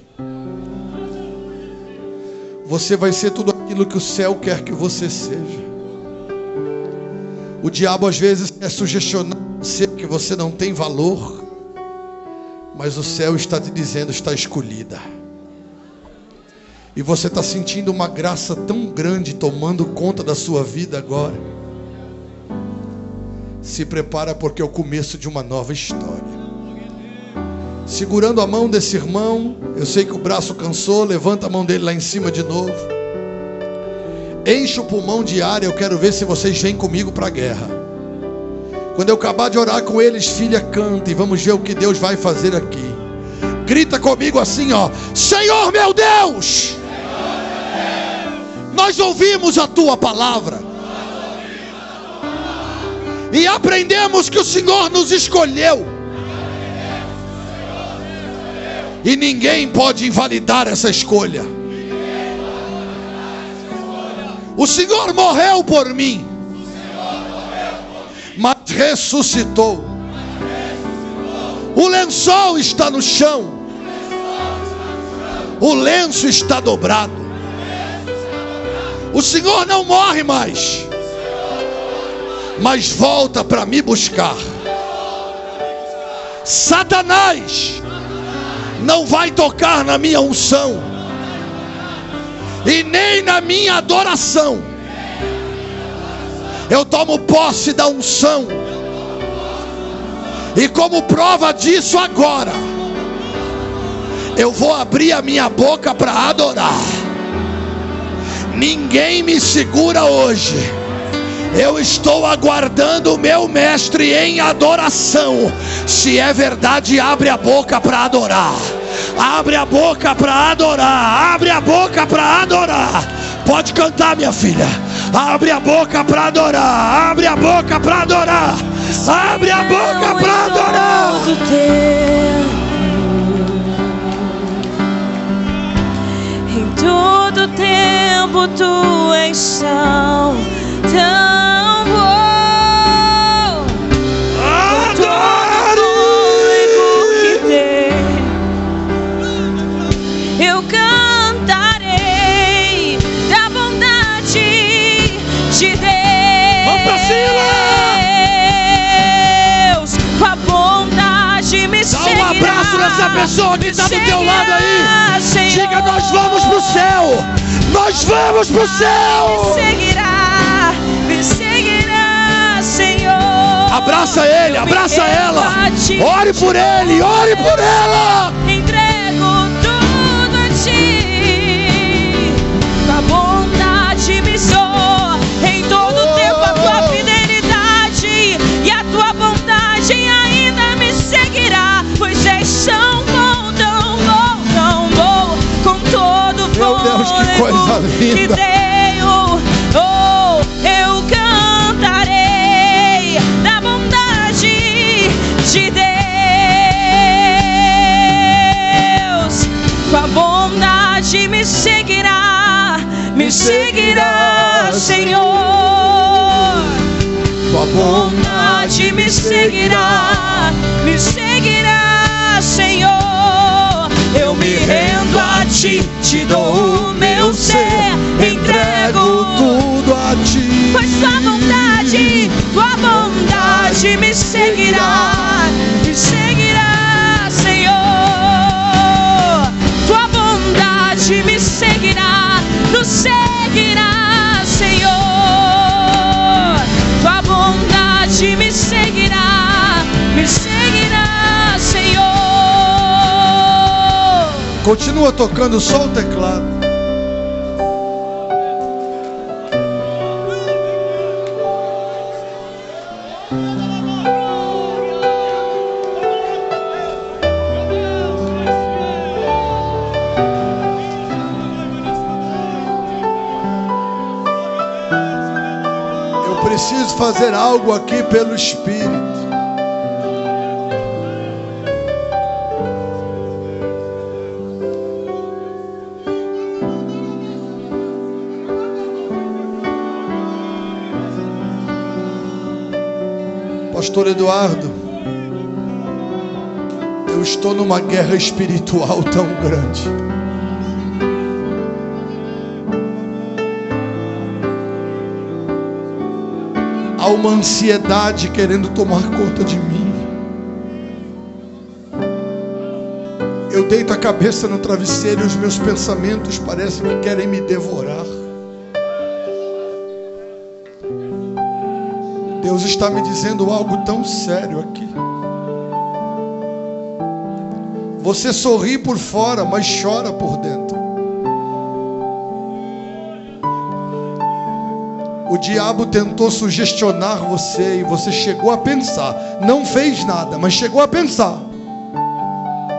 Speaker 1: Você vai ser tudo aquilo que o céu quer que você seja. O diabo às vezes quer sugestionar você que você não tem valor, mas o céu está te dizendo, está escolhida. E você está sentindo uma graça tão grande tomando conta da sua vida agora. Se prepara, porque é o começo de uma nova história. Segurando a mão desse irmão, eu sei que o braço cansou, levanta a mão dele lá em cima de novo. Enche o pulmão de ar, eu quero ver se vocês vêm comigo para a guerra. Quando eu acabar de orar com eles, filha, canta e vamos ver o que Deus vai fazer aqui. Grita comigo assim, ó: Senhor meu Deus, nós ouvimos a tua palavra e aprendemos que o Senhor nos escolheu. E ninguém pode invalidar essa escolha. O Senhor morreu por mim, mas ressuscitou. O lençol está no chão, o lenço está dobrado. O Senhor não morre mais, mas volta para me buscar. Satanás não vai tocar na minha unção e nem na minha adoração. Eu tomo posse da unção, e como prova disso agora, eu vou abrir a minha boca para adorar. Ninguém me segura hoje. Eu estou aguardando o meu mestre em adoração. Se é verdade, abre a boca para adorar. Abre a boca para adorar. Abre a boca para adorar. Pode cantar, minha filha. Abre a boca para adorar. Abre a boca para adorar. Abre a boca para adorar.
Speaker 3: Em todo tempo tu és tão bom.
Speaker 1: Adore!
Speaker 3: Eu cantarei da bondade de Deus.
Speaker 1: Vamos pra cima!
Speaker 3: Com a bondade me
Speaker 1: Dá
Speaker 3: seguirá.
Speaker 1: um abraço nessa pessoa que está do teu lado aí. Diga: nós vamos pro céu. Nós vamos pro céu.
Speaker 3: Me seguirá, Senhor.
Speaker 1: Abraça ele, abraça ela. Ore por ele, ore por ela.
Speaker 3: Entrego tudo a ti. Tua bondade me soa. Em todo tempo a tua fidelidade e a tua bondade ainda me seguirá. Pois és tão bom, tão bom, tão bom. Com todo o fôlego que tenho, oh, eu cantarei da bondade de Deus. Com a bondade me seguirá, Senhor.
Speaker 1: Com a
Speaker 3: Bondade me seguirá, Senhor. Eu me rendo a ti, te dou o meu ser, entrego
Speaker 1: tudo a ti.
Speaker 3: pois tua bondade me seguirá, Senhor. Tua bondade me seguirá, nos seguirá, Senhor. Tua bondade me seguirá. seguirá, Senhor.
Speaker 1: Continua tocando só o teclado. Preciso fazer algo aqui pelo Espírito. Pastor Eduardo, eu estou numa guerra espiritual tão grande. Há uma ansiedade querendo tomar conta de mim. Eu deito a cabeça no travesseiro e os meus pensamentos parecem que querem me devorar. Deus está me dizendo algo tão sério aqui. Você sorri por fora, mas chora por dentro. O diabo tentou sugestionar você e você chegou a pensar. Não fez nada, mas chegou a pensar: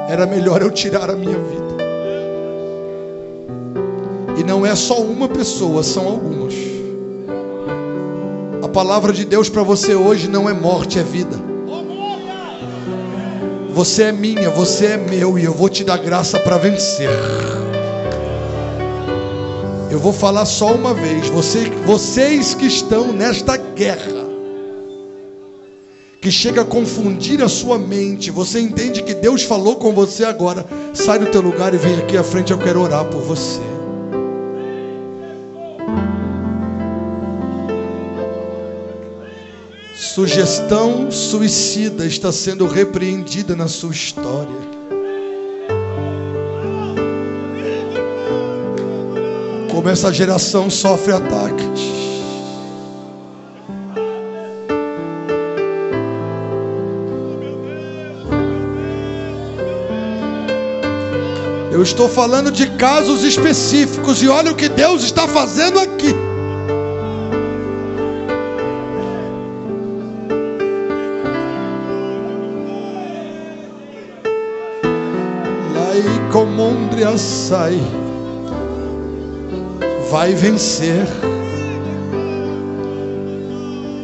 Speaker 1: era melhor eu tirar a minha vida. E não é só uma pessoa, são algumas. A palavra de Deus para você hoje não é morte, é vida. Você é minha, você é meu, e eu vou te dar graça para vencer. Eu vou falar só uma vez. Vocês que estão nesta guerra, que chega a confundir a sua mente, você entende que Deus falou com você agora, sai do teu lugar e vem aqui à frente, eu quero orar por você. Sugestão suicida está sendo repreendida na sua história. Como essa geração sofre ataques. Eu estou falando de casos específicos e olha o que Deus está fazendo aqui. Lai comondria sai. Vai vencer.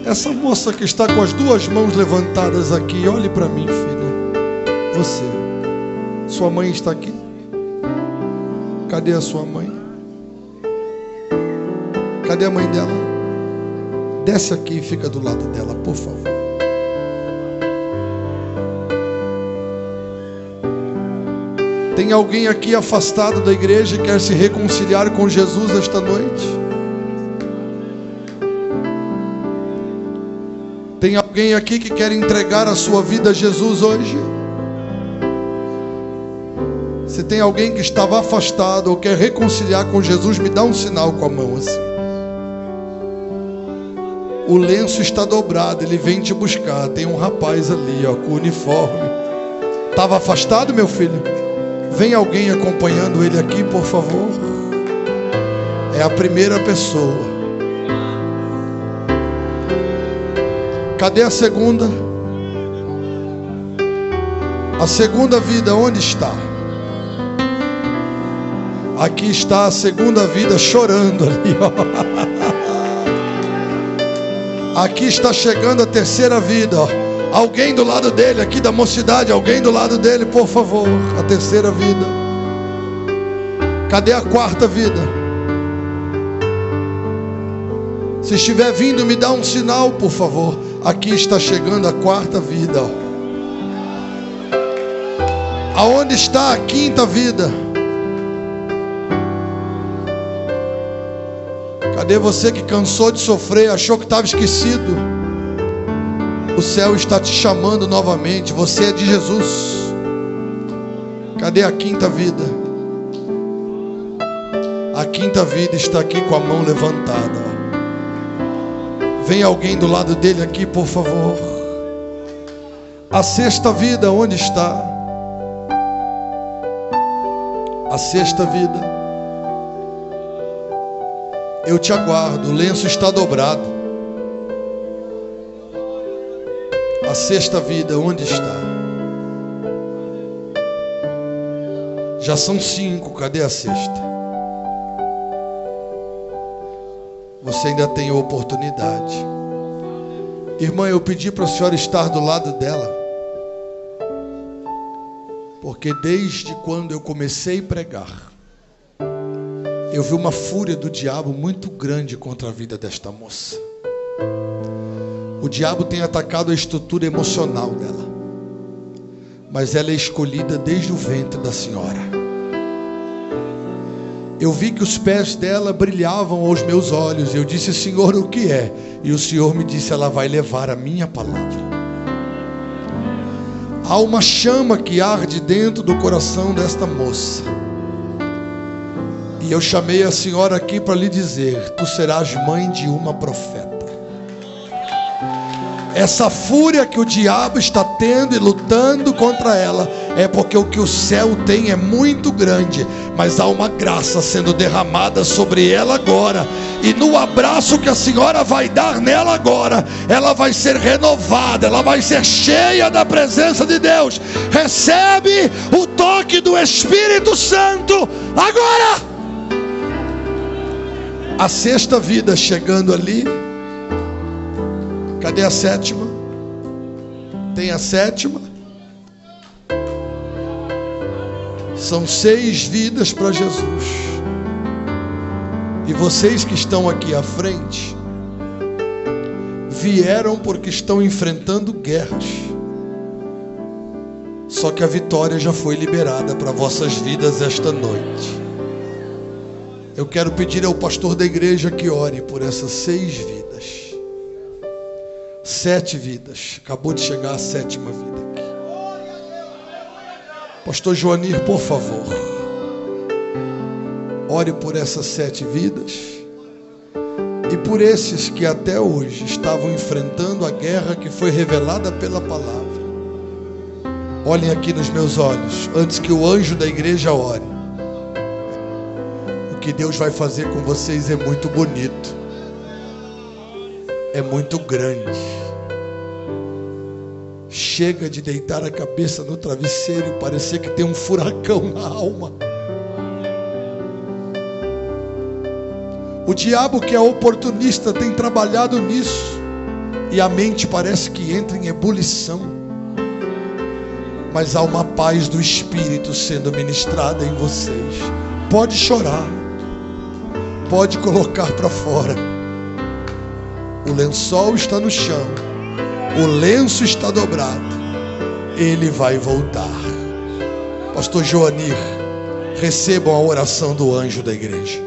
Speaker 1: Essa moça que está com as duas mãos levantadas aqui, olhe para mim, filha. Você, sua mãe está aqui? Cadê a sua mãe? Cadê a mãe dela? Desce aqui e fica do lado dela, por favor. Tem alguém aqui afastado da igreja e quer se reconciliar com Jesus esta noite? Tem alguém aqui que quer entregar a sua vida a Jesus hoje? Se tem alguém que estava afastado ou quer reconciliar com Jesus, me dá um sinal com a mão assim. O lenço está dobrado, ele vem te buscar. Tem um rapaz ali, ó, com o uniforme. Estava afastado, meu filho? Vem alguém acompanhando ele aqui, por favor. É a primeira pessoa. Cadê a segunda? A segunda vida, onde está? Aqui está a segunda vida chorando ali, ó. Aqui está chegando a terceira vida, ó. Alguém do lado dele, aqui da mocidade, alguém do lado dele, por favor. A terceira vida. Cadê a quarta vida? Se estiver vindo, me dá um sinal, por favor. Aqui está chegando a quarta vida. Aonde está a quinta vida? Cadê você que cansou de sofrer, achou que estava esquecido? O céu está te chamando novamente. Você é de Jesus. Cadê a quinta vida? A quinta vida está aqui com a mão levantada. Vem alguém do lado dele aqui, por favor. A sexta vida, onde está? A sexta vida. Eu te aguardo, o lenço está dobrado. A sexta vida, onde está? Já são 5, cadê a sexta? Você ainda tem a oportunidade. Irmã, eu pedi para a senhora estar do lado dela, porque desde quando eu comecei a pregar, eu vi uma fúria do diabo muito grande contra a vida desta moça. O diabo tem atacado a estrutura emocional dela, mas ela é escolhida desde o ventre da senhora. Eu vi que os pés dela brilhavam aos meus olhos. Eu disse: Senhor, o que é? E o Senhor me disse: ela vai levar a minha palavra. Há uma chama que arde dentro do coração desta moça. E eu chamei a senhora aqui para lhe dizer: tu serás mãe de uma profeta. Essa fúria que o diabo está tendo e lutando contra ela é porque o que o céu tem é muito grande, mas há uma graça sendo derramada sobre ela agora, e no abraço que a senhora vai dar nela agora, ela vai ser renovada, ela vai ser cheia da presença de Deus. Recebe o toque do Espírito Santo agora. A sexta vida chegando ali. Cadê a sétima? Tem a sétima? São 6 vidas para Jesus. E vocês que estão aqui à frente vieram porque estão enfrentando guerras. Só que a vitória já foi liberada para vossas vidas esta noite. Eu quero pedir ao pastor da igreja que ore por essas 6 vidas. 7 vidas. Acabou de chegar a 7ª vida aqui. Pastor Joanir, por favor, ore por essas 7 vidas e por esses que até hoje estavam enfrentando a guerra que foi revelada pela palavra. Olhem aqui nos meus olhos, antes que o anjo da igreja ore. O que Deus vai fazer com vocês é muito bonito. É muito grande. Chega de deitar a cabeça no travesseiro e parecer que tem um furacão na alma. O diabo, que é oportunista, tem trabalhado nisso, e a mente parece que entra em ebulição. Mas há uma paz do Espírito sendo ministrada em vocês. Pode chorar, pode colocar para fora. O lençol está no chão, o lenço está dobrado, ele vai voltar. Pastor Joanir, recebam a oração do anjo da igreja.